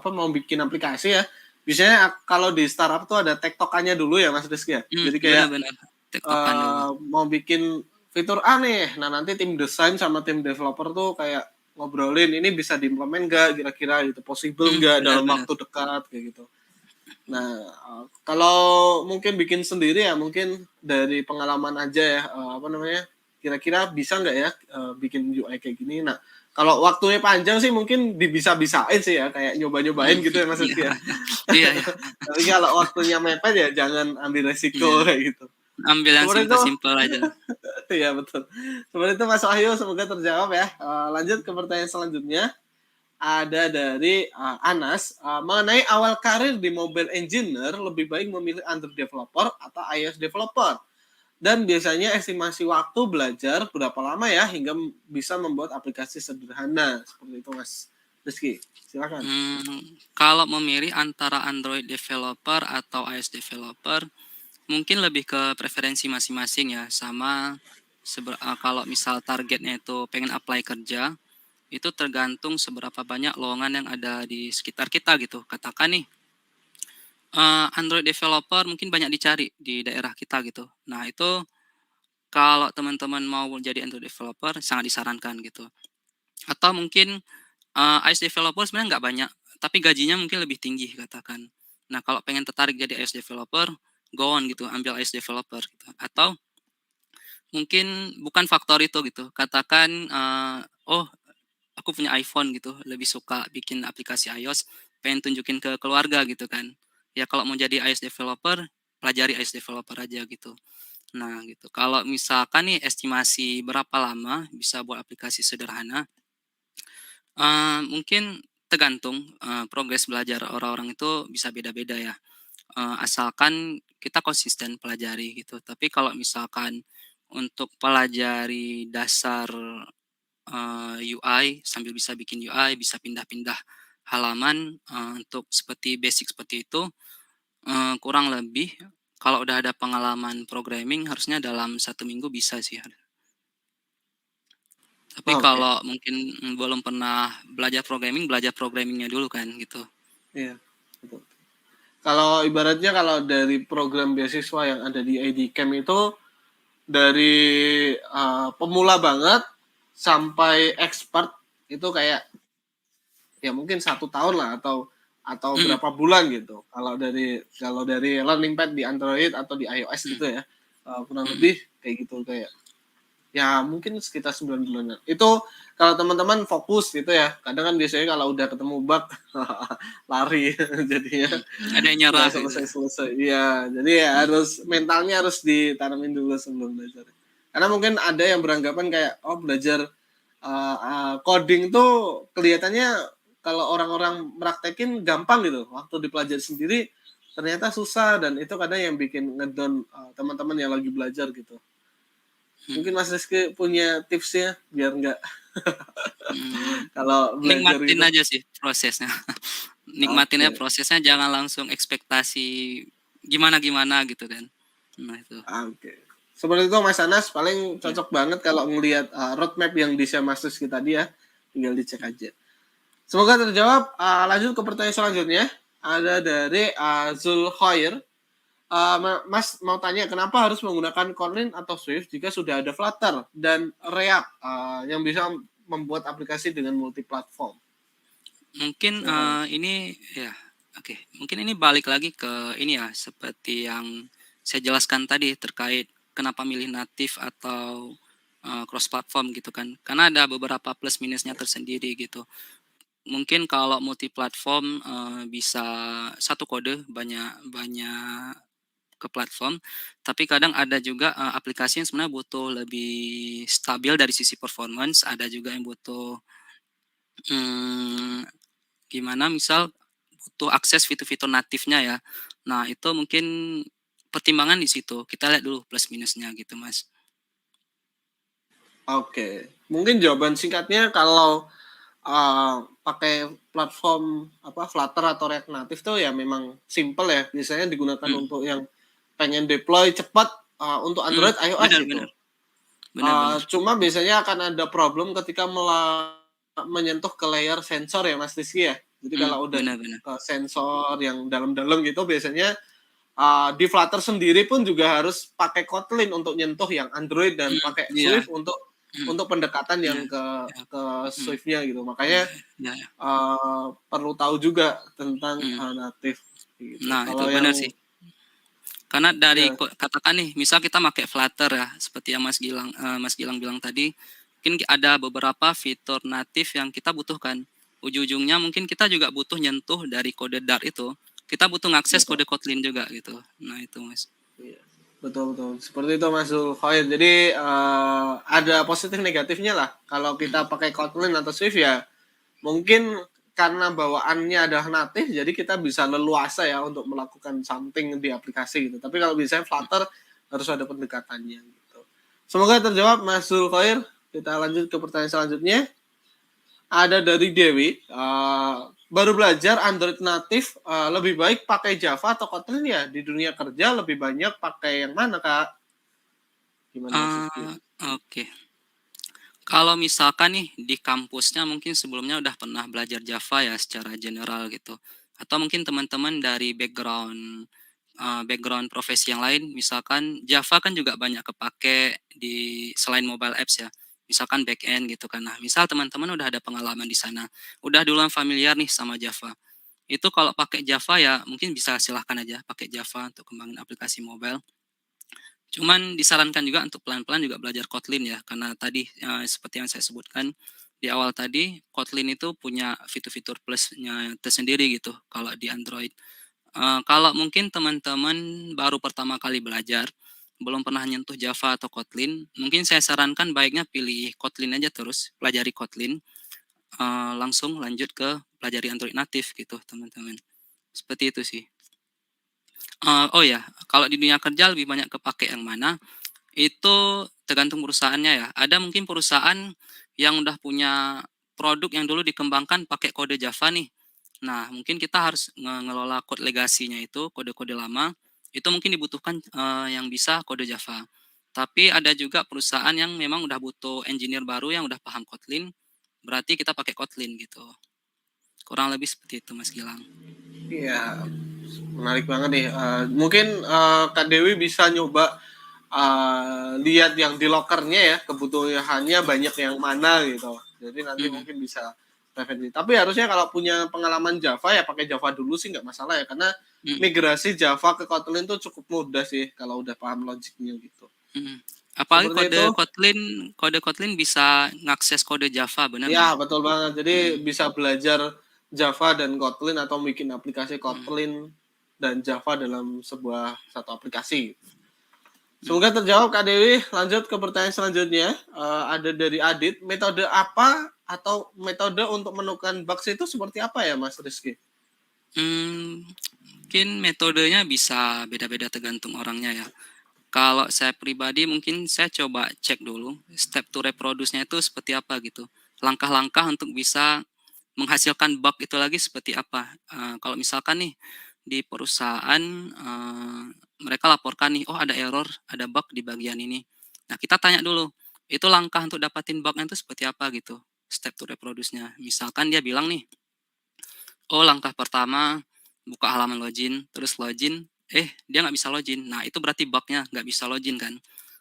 mau bikin aplikasi ya, biasanya kalau di startup tuh ada tektokannya dulu ya, Mas Rizky ya. Jadi kayak Benar-benar tektokan dulu. mau bikin fitur A nih, nah nanti tim desain sama tim developer tuh kayak ngobrolin ini bisa diimplement nggak kira-kira gitu, possible nggak dalam Benar-benar. waktu dekat kayak gitu. Nah, kalau mungkin bikin sendiri ya mungkin dari pengalaman aja ya, kira-kira bisa nggak ya bikin UI kayak gini. Nah, kalau waktunya panjang sih mungkin dibisa-bisain sih ya, kayak nyoba-nyobain gitu ya Mas Iya, Rizky ya. iya iya Tapi kalau waktunya mepet ya jangan ambil resiko iya. kayak gitu. Ambil yang Seperti itu, simpel-simpel aja. iya betul. Seperti itu Mas Wahyu, semoga terjawab ya. Lanjut ke pertanyaan selanjutnya. Ada dari Anas, mengenai awal karir di mobile engineer, lebih baik memilih Android developer atau iOS developer. Dan biasanya estimasi waktu belajar berapa lama ya hingga bisa membuat aplikasi sederhana. Seperti itu Mas Rizky. Silakan. Kalau memilih antara Android developer atau iOS developer, mungkin lebih ke preferensi masing-masing ya, sama kalau misal targetnya itu pengen apply kerja, itu tergantung seberapa banyak lowongan yang ada di sekitar kita gitu. Katakan nih, Android developer mungkin banyak dicari di daerah kita gitu. Nah itu kalau teman-teman mau jadi Android developer sangat disarankan gitu. Atau mungkin, iOS developer sebenarnya nggak banyak, tapi gajinya mungkin lebih tinggi katakan. Nah, kalau pengen tertarik jadi iOS developer, go on gitu, ambil iOS developer gitu. Atau mungkin bukan faktor itu gitu, katakan, "Oh, aku punya iPhone gitu, lebih suka bikin aplikasi iOS, pengen tunjukin ke keluarga," gitu kan. Ya kalau mau jadi iOS developer, pelajari iOS developer aja gitu. Nah gitu, kalau misalkan nih estimasi berapa lama bisa buat aplikasi sederhana, mungkin tergantung, progres belajar orang-orang itu bisa beda-beda ya, asalkan kita konsisten pelajari gitu. Tapi kalau misalkan untuk pelajari dasar, UI sambil bisa bikin UI, bisa pindah-pindah halaman, untuk seperti basic seperti itu, kurang lebih kalau udah ada pengalaman programming harusnya dalam 1 minggu bisa sih. Tapi Oke, kalau mungkin, belum pernah belajar programmingnya dulu kan gitu. iya, betul. Kalau ibaratnya kalau dari program beasiswa yang ada di ID Camp itu dari pemula banget sampai expert itu kayak ya mungkin 1 tahun lah atau Mhm berapa bulan gitu. Kalau dari learning pad di Android atau di iOS mhm gitu ya, kurang mhm. lebih kayak gitu kayak ya mungkin sekitar 9 bulanan. Itu kalau teman-teman fokus gitu ya. Kadang kan biasanya kalau udah ketemu bug lari jadinya Mhm, ada yang nggak nyerah gitu. selesai-selesai. Iya, jadi ya Mhm harus mentalnya harus ditanamin dulu sebelum belajar. Karena mungkin ada yang beranggapan kayak oh belajar coding tuh kelihatannya kalau orang-orang praktekin gampang gitu. Waktu dipelajari sendiri ternyata susah dan itu kadang yang bikin ngedown teman-teman yang lagi belajar gitu. mhm Mungkin Mas Rizky punya tipsnya biar nggak mhm. kalau belajar Nikmatin gitu. aja sih prosesnya. Nikmatinnya Oke, prosesnya jangan langsung ekspektasi gimana-gimana gitu kan. Nah itu. oke. Seperti itu Mas Anas paling Ya. cocok banget kalau ngelihat roadmap yang di-share Mas Rizky tadi ya. Tinggal dicek Mhm aja. Semoga terjawab. Lanjut ke pertanyaan selanjutnya. Ada dari Zulkhoir. Mas mau tanya kenapa harus menggunakan Kotlin atau Swift jika sudah ada Flutter dan React yang bisa membuat aplikasi dengan multi platform. Mungkin, Silakan Mas. ini ya, oke, mungkin ini balik lagi ke ini ya, seperti yang saya jelaskan tadi terkait kenapa milih natif atau, cross platform gitu kan. Karena ada beberapa plus minusnya tersendiri gitu. Mungkin kalau multi platform, bisa satu kode banyak banyak ke platform, tapi kadang ada juga, aplikasi yang sebenarnya butuh lebih stabil dari sisi performance, ada juga yang butuh, mmm gimana misal butuh akses fitur-fitur natifnya ya. Nah itu mungkin pertimbangan di situ, kita lihat dulu plus minusnya gitu Mas. Oke, mungkin jawaban singkatnya kalau pakai platform apa Flutter atau React Native tuh ya memang simple ya. Biasanya digunakan Mhm untuk yang pengen deploy cepat untuk mhm, Android, iOS bener itu. bener bener bener. Cuma biasanya akan ada problem ketika menyentuh ke layer sensor ya Mas Rizky ya. Jadi kalau udah Bener bener. ke sensor yang dalam-dalam gitu biasanya di Flutter sendiri pun juga harus pakai Kotlin untuk nyentuh yang Android dan pakai Iya, Swift untuk mhm, pendekatan iya yang ke iya, ke mhm, Swift-nya gitu. iya Makanya iya iya, perlu tahu juga tentang mhm. native gitu. Nah itu Kalau bener yang sih. Karena dari ya katakan nih, misal kita pakai Flutter ya, seperti yang Mas Gilang bilang tadi, mungkin ada beberapa fitur natif yang kita butuhkan. Ujung-ujungnya mungkin kita juga butuh nyentuh dari kode Dart itu, kita butuh ngakses betul. kode Kotlin juga gitu. Nah itu Mas. Iya. Betul betul. Seperti itu Mas Zulkhoir. Jadi ada positif negatifnya lah. Kalau Mhm kita pakai Kotlin atau Swift ya mungkin karena bawaannya adalah natif, jadi kita bisa leluasa ya untuk melakukan something di aplikasi gitu. Tapi kalau misalnya Flutter harus ada pendekatannya gitu. Semoga terjawab Mas Zulkhoir. Kita lanjut ke pertanyaan selanjutnya. Ada dari Dewi. Baru belajar Android natif, lebih baik pakai Java atau Kotlin ya? Di dunia kerja lebih banyak pakai yang mana Kak? Gimana Mas Rizky? oke. Kalau misalkan nih di kampusnya mungkin sebelumnya udah pernah belajar Java ya secara general gitu, atau mungkin teman-teman dari background, background profesi yang lain, misalkan Java kan juga banyak kepake di selain mobile apps ya, misalkan back end gitu kan. Nah, misal teman-teman udah ada pengalaman di sana, udah duluan familiar nih sama Java, itu kalau pakai Java ya mungkin bisa silahkan aja pakai Java untuk kembangin aplikasi mobile. Cuman disarankan juga untuk pelan-pelan juga belajar Kotlin ya, karena tadi, seperti yang saya sebutkan di awal tadi, Kotlin itu punya fitur-fitur plusnya tersendiri gitu kalau di Android. Kalau mungkin teman-teman baru pertama kali belajar, belum pernah nyentuh Java atau Kotlin, mungkin saya sarankan baiknya pilih Kotlin aja terus, pelajari Kotlin, langsung lanjut ke pelajari Android natif gitu, teman-teman. Seperti itu sih. Oh ya, kalau di dunia kerja lebih banyak kepake yang mana, itu tergantung perusahaannya ya. Ada mungkin perusahaan yang udah punya produk yang dulu dikembangkan pakai kode Java nih. Nah, mungkin kita harus ngelola code legasinya itu, kode-kode lama, itu mungkin dibutuhkan, yang bisa kode Java. Tapi ada juga perusahaan yang memang udah butuh engineer baru yang udah paham Kotlin, berarti kita pakai Kotlin gitu. Kurang lebih seperti itu Mas Gilang. Iya, menarik banget nih. Mungkin Kak Dewi bisa nyoba lihat yang di lokernya ya, kebutuhannya banyak yang mana gitu. Jadi nanti Mhm, mungkin bisa preferensi. Tapi harusnya kalau punya pengalaman Java ya pakai Java dulu sih nggak masalah ya, karena mhm, migrasi Java ke Kotlin tuh cukup mudah sih kalau udah paham logiknya gitu. mhm. Apalagi Seperti itu. Kode Kotlin bisa ngakses kode Java, benar Ya, nggak? betul banget. Jadi Mhm, bisa belajar Java dan Kotlin atau bikin aplikasi mhm, Kotlin dan Java dalam sebuah satu aplikasi. mhm. Semoga terjawab Kak Dewi. Lanjut ke pertanyaan selanjutnya. Ada dari Adit. Metode apa atau metode untuk menemukan bugs itu seperti apa ya Mas Rizky? Mungkin metodenya bisa beda-beda tergantung orangnya ya. Kalau saya pribadi mungkin saya coba cek dulu step to reproduce-nya itu seperti apa gitu. Langkah-langkah untuk bisa menghasilkan bug itu lagi seperti apa. Kalau misalkan nih di perusahaan, mereka laporkan nih, "Oh ada error, ada bug di bagian ini." Nah kita tanya dulu, itu langkah untuk dapatin bug-nya itu seperti apa gitu, step to reproduce-nya. Misalkan dia bilang nih, "Oh langkah pertama buka halaman login, terus login, dia nggak bisa login." Nah itu berarti bug-nya nggak bisa login kan.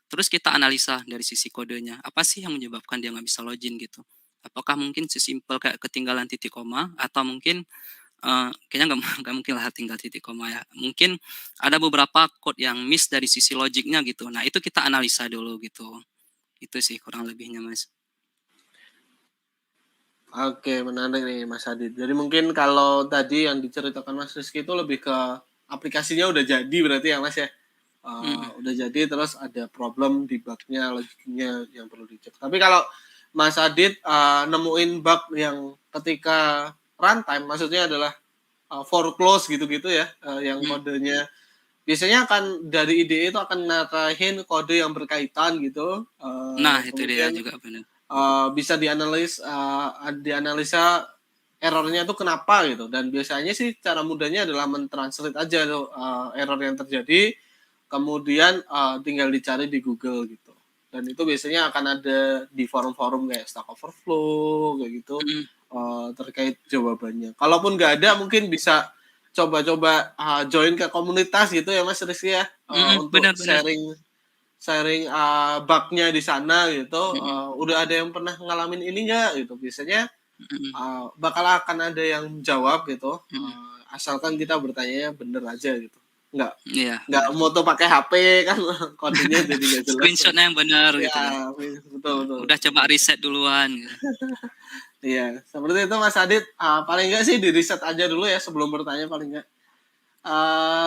Terus kita analisa dari sisi kodenya, apa sih yang menyebabkan dia nggak bisa login gitu. Apakah mungkin sesimpel kayak ketinggalan titik koma atau mungkin, kayaknya nggak nggak mungkin lah tinggal titik koma ya. Mungkin ada beberapa code yang miss dari sisi logiknya gitu. Nah itu kita analisa dulu gitu. Itu sih kurang lebihnya Mas. Oke, menarik nih Mas Adit. Jadi mungkin kalau tadi yang diceritakan Mas Rizky itu lebih ke aplikasinya udah jadi berarti ya Mas ya? Mhm, Udah jadi terus ada problem di bug-nya, logiknya yang perlu dicek. Tapi kalau Mas Adit nemuin bug yang ketika runtime, maksudnya adalah for close gitu-gitu ya, yang mhm. kodenya biasanya akan dari IDE itu akan ngarahin kode yang berkaitan gitu, Nah itu dia kemudian juga benar. bisa dianalisa errornya itu kenapa gitu, dan biasanya sih cara mudahnya adalah mentranslate aja tuh, error yang terjadi, kemudian, tinggal dicari di Google gitu. Dan itu biasanya akan ada di forum-forum kayak Stack Overflow kayak gitu, Mhm, terkait jawabannya. Kalaupun nggak ada mungkin bisa coba-coba, join ke komunitas gitu ya Mas Rizky ya, mhm, untuk benar benar. sharing sharing, bug-nya di sana gitu, Mhm, "Udah ada yang pernah ngalamin ini nggak?" Gitu. Biasanya, mhm, bakal akan ada yang jawab gitu, mhm. asalkan kita bertanyanya bener aja gitu. Nggak Iya nggak benar. moto pakai HP kan kodenya jadi nggak jelas. Screenshot-nya yang benar Iya, gitu ya. betul betul, Udah seperti coba itu. riset duluan gitu. Iya, seperti itu Mas Adit, paling nggak sih di-riset aja dulu ya sebelum bertanya paling nggak.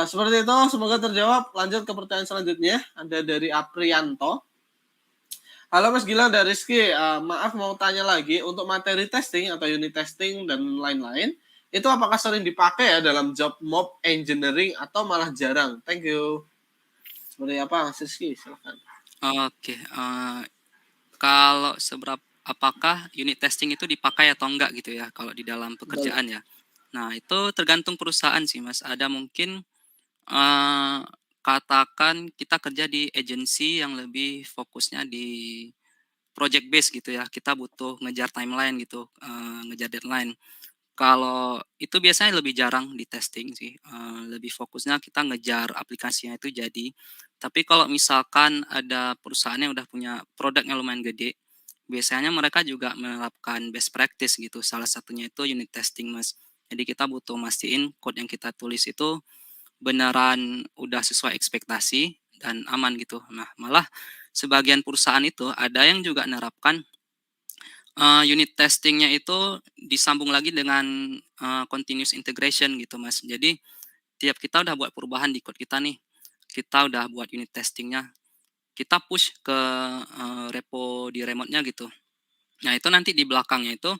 Seperti itu, semoga terjawab. Lanjut ke pertanyaan selanjutnya, ada dari Aprianto. Halo Mas Gilang dan Rizky, maaf mau tanya lagi, untuk materi testing atau unit testing dan lain-lain, itu apakah sering dipakai ya dalam job mob engineering atau malah jarang? Thank you. Seperti apa Mas Rizky? Silahkan. Oke, kalau apakah unit testing itu dipakai atau enggak gitu ya kalau di dalam Betul. pekerjaan ya. Nah itu tergantung perusahaan sih Mas, ada mungkin, eee, katakan kita kerja di agensi yang lebih fokusnya di project base gitu ya, kita butuh ngejar timeline gitu, ngejar deadline. Kalau itu biasanya lebih jarang di testing sih, lebih fokusnya kita ngejar aplikasinya itu jadi. Tapi kalau misalkan ada perusahaan yang udah punya produk yang lumayan gede, biasanya mereka juga menerapkan best practice gitu, salah satunya itu unit testing, Mas. Jadi kita butuh mastiin code yang kita tulis itu beneran udah sesuai ekspektasi dan aman gitu. Nah, malah sebagian perusahaan itu ada yang juga nerapkan unit testing-nya itu disambung lagi dengan, continuous integration gitu, Mas. Jadi tiap kita udah buat perubahan di code kita nih, kita udah buat unit testing-nya, kita push ke, repo di remote-nya gitu. Nah, itu nanti di belakangnya itu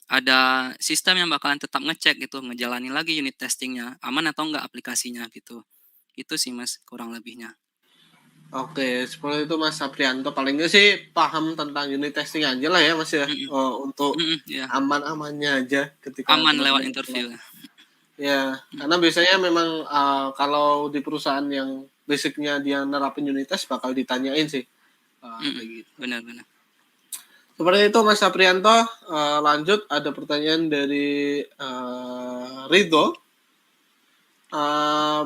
ada sistem yang bakalan tetap ngecek gitu, ngejalanin lagi unit testing-nya, aman atau enggak aplikasinya gitu. Itu sih, Mas, kurang lebihnya. Oke, seperti itu Mas Saprianto. Paling nggak sih paham tentang unit testing aja lah ya Mas ya, Mhm, untuk iya, aman-amannya aja ketika aman lewat teman-teman apply. interview. Ya, Mhm karena biasanya memang, kalau di perusahaan yang basic-nya dia nerapin unit test bakal ditanyain sih, mhm, kayak gitu. benar benar. Seperti itu Mas Saprianto, lanjut ada pertanyaan dari, Ridho.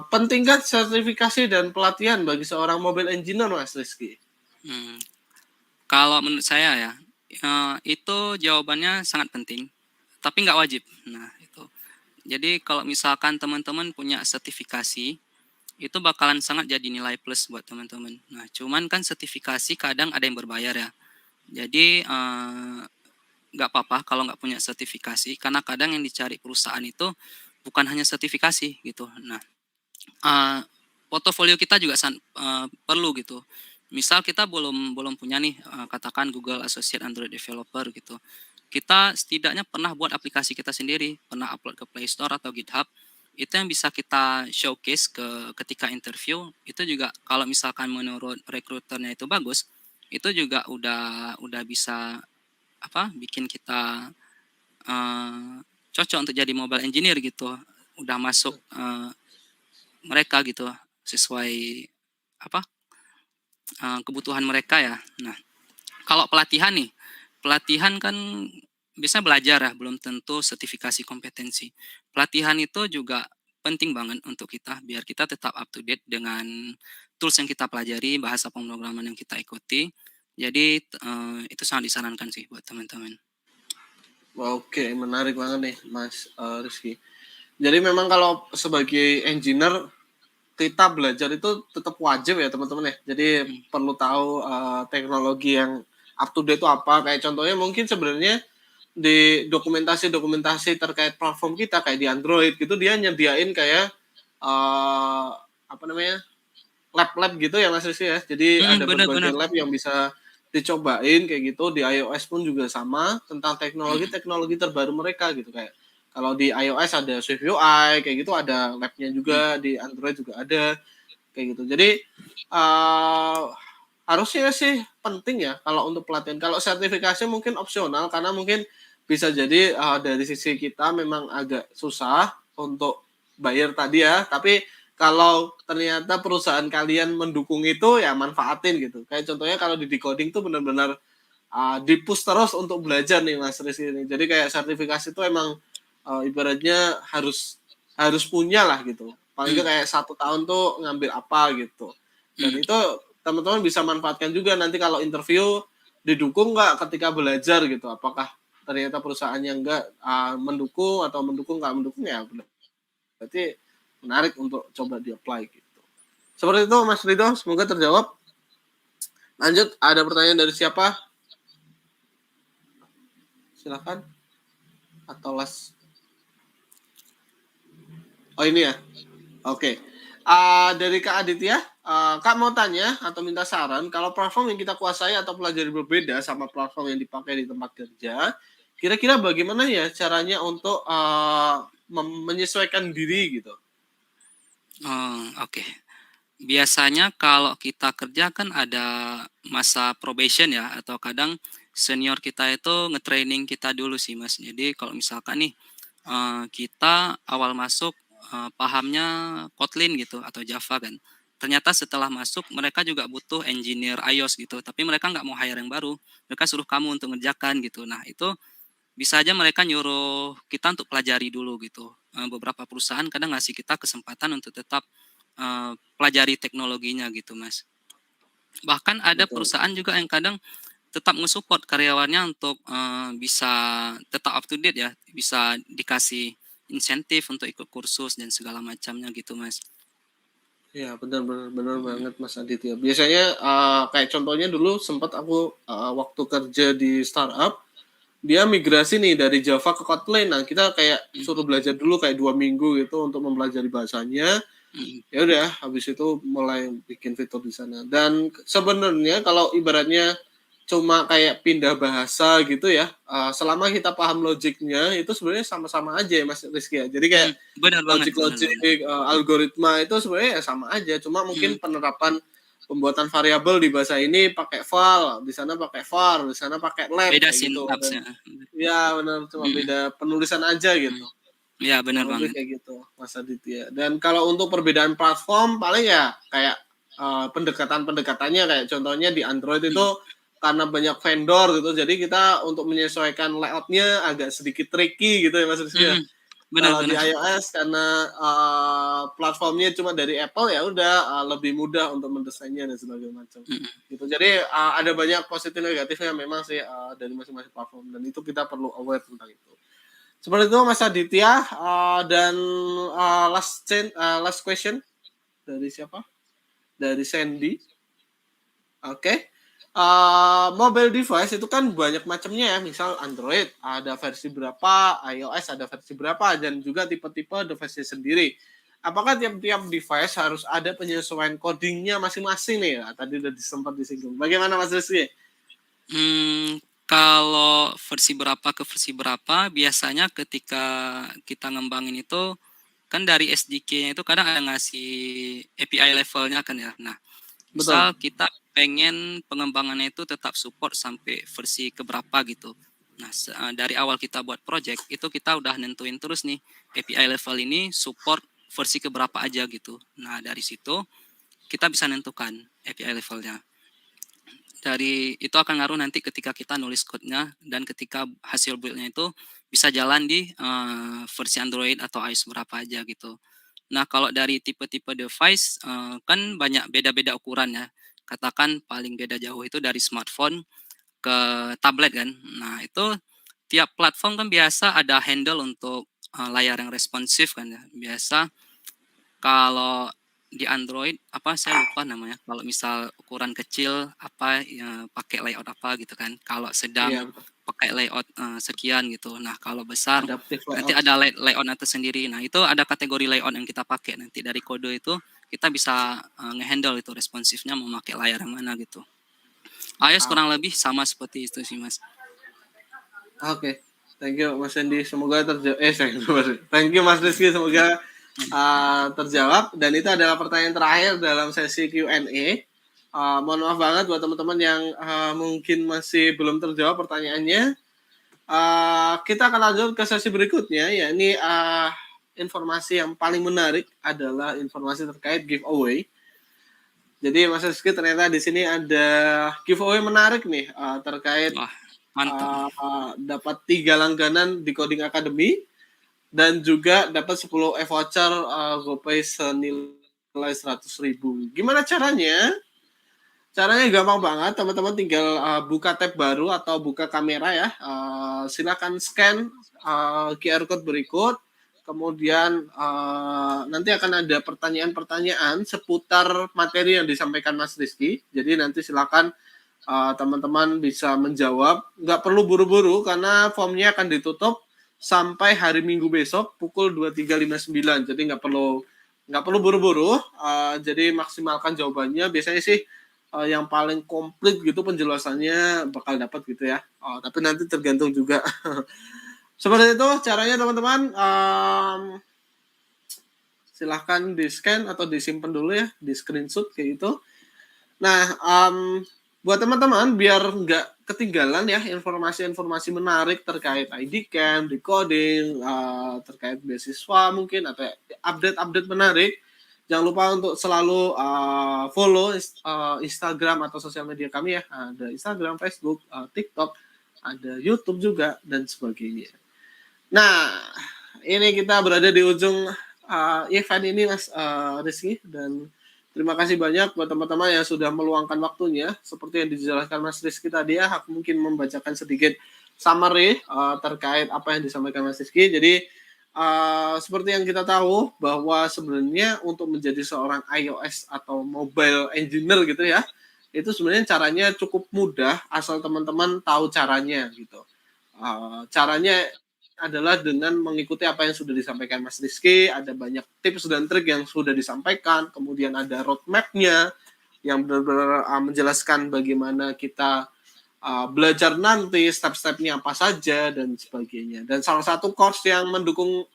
Pentingkah sertifikasi dan pelatihan bagi seorang mobile engineer, Mas Rizky? Mmm, Kalau menurut saya ya, itu jawabannya sangat penting, tapi nggak wajib. Nah, itu. Jadi kalau misalkan teman-teman punya sertifikasi, itu bakalan sangat jadi nilai plus buat teman-teman. Nah, cuman kan sertifikasi kadang ada yang berbayar ya. Jadi, nggak apa-apa kalau nggak punya sertifikasi, karena kadang yang dicari perusahaan itu bukan hanya sertifikasi gitu. Nah, eee, portofolio kita juga perlu gitu. Misal kita belum belum punya nih, katakan Google Associate Android Developer gitu. Kita setidaknya pernah buat aplikasi kita sendiri, pernah upload ke Play Store atau GitHub, itu yang bisa kita showcase ketika interview, itu juga kalau misalkan menurut rekruternya itu bagus, itu juga udah bisa, apa, bikin kita, cocok untuk jadi mobile engineer gitu. Udah masuk, mereka gitu, sesuai apa, kebutuhan mereka ya. Nah, kalau pelatihan nih, pelatihan kan biasanya belajar ya, belum tentu sertifikasi kompetensi. Pelatihan itu juga penting banget untuk kita, biar kita tetap up to date dengan tools yang kita pelajari, bahasa pemrograman yang kita ikuti. Jadi, itu sangat disarankan sih buat teman-teman. Oke, menarik banget nih, Mas Rizky. Jadi memang kalau sebagai engineer kita belajar itu tetap wajib ya teman-teman ya. Jadi Mhm, perlu tahu teknologi yang up to date itu apa. Kayak contohnya mungkin sebenarnya di dokumentasi-dokumentasi terkait platform kita kayak di Android gitu dia nyediain kayak apa namanya lab-lab gitu ya Mas Rizky ya. Jadi mhm, ada bener berbagai bener. lab yang bisa dicobain kayak gitu. Di iOS pun juga sama tentang Mhm, teknologi-teknologi terbaru mereka gitu kayak kalau di iOS ada Swift UI kayak gitu ada labnya mhm, juga, di Android juga ada kayak gitu. Jadi harusnya sih penting ya kalau untuk pelatihan. Kalau sertifikasi mungkin opsional karena mungkin bisa jadi dari sisi kita memang agak susah untuk bayar tadi ya. Tapi kalau ternyata perusahaan kalian mendukung itu ya manfaatin gitu. Kayak contohnya kalau di decoding tuh benar-benar di-push terus untuk belajar nih Mas Rizky ini. Jadi kayak sertifikasi itu emang ibaratnya harus harus punya lah gitu. Paling mhm, nggak kayak 1 tahun tuh ngambil apa gitu. Dan mhm, itu teman-teman bisa manfaatkan juga nanti kalau interview didukung nggak ketika belajar gitu. Apakah ternyata perusahaannya nggak mendukung atau mendukung nggak mendukung ya berarti menarik untuk coba di-apply gitu. Seperti itu Mas Ridho, semoga terjawab. Lanjut, ada pertanyaan dari siapa? Silakan. Atau las. Oh ini ya. Oke. Dari Kak Aditya, Kak mau tanya atau minta saran, kalau platform yang kita kuasai atau pelajari berbeda sama platform yang dipakai di tempat kerja, kira-kira bagaimana ya caranya untuk menyesuaikan diri gitu? oke. Biasanya kalau kita kerja kan ada masa probation ya, atau kadang senior kita itu nge-training kita dulu sih, Mas. Jadi kalau misalkan nih, kita awal masuk, pahamnya Kotlin gitu atau Java kan. Ternyata setelah masuk mereka juga butuh engineer iOS gitu, tapi mereka nggak mau hire yang baru, mereka suruh kamu untuk ngerjakan gitu. Nah itu bisa aja mereka nyuruh kita untuk pelajari dulu gitu. Beberapa perusahaan kadang ngasih kita kesempatan untuk tetap pelajari teknologinya gitu, Mas. Bahkan ada Betul. perusahaan juga yang kadang tetap nge-support karyawannya untuk bisa tetap up to date ya, bisa dikasih insentif untuk ikut kursus dan segala macamnya gitu, Mas. Ya, benar benar benar Mhm, banget Mas Aditya. Biasanya, kayak contohnya dulu sempat aku, waktu kerja di startup, dia migrasi nih dari Java ke Kotlin. Nah, kita kayak mhm, suruh belajar dulu kayak 2 minggu gitu untuk mempelajari bahasanya. mhm, Ya udah, habis itu mulai bikin fitur di sana. Dan sebenarnya kalau ibaratnya cuma kayak pindah bahasa gitu ya, selama kita paham logiknya itu sebenarnya sama-sama aja ya Mas Rizky ya. Jadi kayak mhm, bener banget bener logik-logik, banget. algoritma itu sebenarnya ya sama aja, cuma mungkin Mhm, penerapan pembuatan variabel di bahasa ini pakai val, di sana pakai var, di sana pakai let beda kayak gitu. Dan sintaksnya. ya benar, cuma Mhm, beda penulisan aja mhm, gitu. iya bener Kurang lebih banget. kayak gitu, Mas Aditya. Dan kalau untuk perbedaan platform paling ya kayak, pendekatan-pendekatannya kayak contohnya di Android itu Mhm, karena banyak vendor gitu, jadi kita untuk menyesuaikan layout-nya agak sedikit tricky gitu ya, Mas Rizky, ya. mhm, bener Kalau di bener. iOS karena, platformnya cuma dari Apple, ya udah, lebih mudah untuk mendesainnya dan segala macam, Mhm, gitu. Jadi, ada banyak positif negatifnya memang sih, dari masing-masing platform dan itu kita perlu aware tentang itu. Seperti itu Mas Aditya, dan, last question dari siapa? Dari Sandy. Oke. Mobile device itu kan banyak macamnya ya, misal Android ada versi berapa, iOS ada versi berapa, dan juga tipe-tipe device-nya sendiri. Apakah tiap-tiap device harus ada penyesuaian codingnya masing-masing nih? Nah, tadi udah sempat disinggung. Bagaimana Mas Rizky? Kalau versi berapa ke versi berapa, biasanya ketika kita ngembangin itu, kan dari SDK-nya itu kadang ada ngasih API levelnya kan ya. Nah, Betul. misal kita pengen pengembangannya itu tetap support sampai versi keberapa gitu. Nah, dari awal kita buat project, itu kita udah nentuin terus nih, API level ini support versi keberapa aja gitu. Nah, dari situ kita bisa nentukan API levelnya. Dari itu akan ngaruh nanti ketika kita nulis code-nya dan ketika hasil build-nya itu bisa jalan di versi Android atau iOS berapa aja gitu. Nah, kalau dari tipe-tipe device kan banyak beda-beda ukuran ya. Katakan paling beda jauh itu dari smartphone ke tablet kan. Nah, itu tiap platform kan biasa ada handle untuk layar yang responsif kan ya. Biasa kalau di Android apa saya lupa namanya. Kalau misal ukuran kecil apa ya, pakai layout apa gitu kan. Kalau Iya, sedang betul. pakai layout sekian gitu. Nah, kalau besar Adaptive nanti layout. ada layout tersendiri. Nah, itu ada kategori layout yang kita pakai nanti dari kode itu kita bisa ngehandle itu responsifnya mau pakai layar yang mana gitu. iOS kurang Oke. lebih sama seperti itu sih, Mas. Oke. Thank you Mas Hendy. Semoga terjawab. Thank you Mas Rizky. Semoga terjawab. Dan itu adalah pertanyaan terakhir dalam sesi Q&A. Mohon maaf banget buat teman-teman yang mungkin masih belum terjawab pertanyaannya. Kita akan lanjut ke sesi berikutnya, yakni informasi yang paling menarik adalah informasi terkait giveaway. Jadi Mas Rizky ternyata di sini ada giveaway menarik nih terkait Wah, mantap nih. dapat 3 langganan di Coding Academy dan juga dapat 10 e-voucher GoPay senilai 100.000. Gimana caranya? Caranya gampang banget, teman-teman tinggal buka tab baru atau buka kamera ya. Silakan scan QR code berikut. Kemudian nanti akan ada pertanyaan-pertanyaan seputar materi yang disampaikan Mas Rizky. Jadi nanti silakan teman-teman bisa menjawab. Nggak perlu buru-buru karena formnya akan ditutup sampai hari Minggu besok pukul 23.59. Jadi nggak perlu buru-buru. Jadi maksimalkan jawabannya. Biasanya sih yang paling komplit gitu penjelasannya bakal dapat gitu ya. Tapi nanti tergantung juga. Seperti itu caranya teman-teman. Silahkan di scan atau disimpan dulu ya, di screenshot kayak gitu. Nah, buat teman-teman biar nggak ketinggalan ya informasi-informasi menarik terkait ID Camp, decoding, terkait beasiswa mungkin atau update-update menarik. Jangan lupa untuk selalu follow Instagram atau sosial media kami ya. Ada Instagram, Facebook, TikTok, ada YouTube juga, dan sebagainya. Nah, ini kita berada di ujung event ini, Mas Rizky, dan terima kasih banyak buat teman-teman yang sudah meluangkan waktunya. Seperti yang dijelaskan Mas Rizky tadi ya, aku mungkin membacakan sedikit summary terkait apa yang disampaikan Mas Rizky. Jadi, seperti yang kita tahu bahwa sebenarnya untuk menjadi seorang iOS atau mobile engineer gitu ya, itu sebenarnya caranya cukup mudah asal teman-teman tahu caranya gitu. Caranya adalah dengan mengikuti apa yang sudah disampaikan Mas Rizky, ada banyak tips dan trik yang sudah disampaikan, kemudian ada roadmap-nya yang benar-benar menjelaskan bagaimana kita belajar nanti, step-stepnya apa saja, dan sebagainya. Dan salah satu course yang mendukung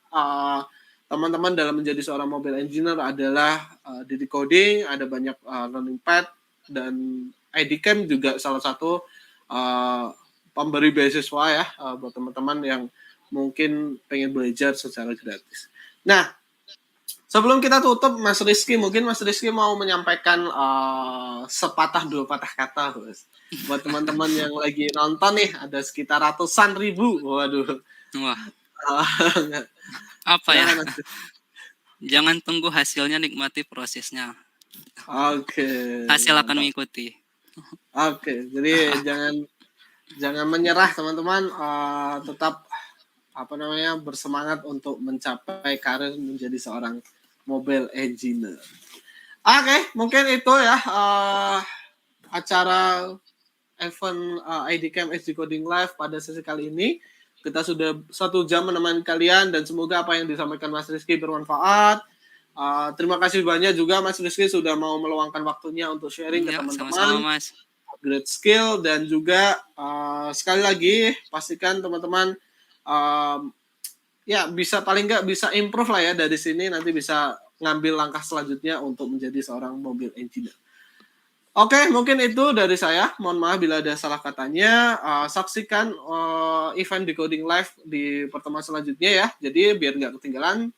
teman-teman dalam menjadi seorang mobile engineer adalah Didi Coding, ada banyak learning path, dan IDCamp juga salah satu pemberi beasiswa ya buat teman-teman yang mungkin pengen belajar secara gratis. Nah, sebelum kita tutup, Mas Rizky, mungkin Mas Rizky mau menyampaikan sepatah dua patah kata, Mas. Buat teman-teman yang lagi nonton nih, ada sekitar ratusan ribu. Waduh. Wah, apa ya? Jangan tunggu hasilnya, nikmati prosesnya. Oke. Hasil akan mengikuti. Oke, jadi jangan menyerah teman-teman, tetap bersemangat untuk mencapai karir menjadi seorang mobile engineer. Oke, mungkin itu ya acara event IDCamp SD Coding Live pada sesi kali ini. Kita sudah 1 jam menemani kalian, dan semoga apa yang disampaikan Mas Rizky bermanfaat. Terima kasih banyak juga Mas Rizky sudah mau meluangkan waktunya untuk sharing ke teman-teman. Sama-sama, Mas. Great skill, dan juga sekali lagi pastikan teman-teman ya bisa paling nggak bisa improve lah ya dari sini, nanti bisa ngambil langkah selanjutnya untuk menjadi seorang mobile engineer. Oke, mungkin itu dari saya. Mohon maaf bila ada salah katanya. Saksikan event Decoding Live di pertemuan selanjutnya ya. Jadi biar nggak ketinggalan,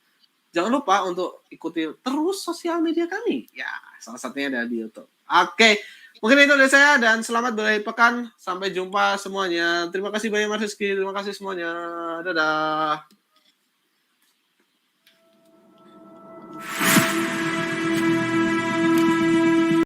jangan lupa untuk ikuti terus sosial media kami. Ya, salah satunya ada di YouTube. Oke, mungkin itu dari saya, dan selamat berakhir pekan. Sampai jumpa semuanya. Terima kasih banyak Mas Rizky. Terima kasih semuanya. Dadah.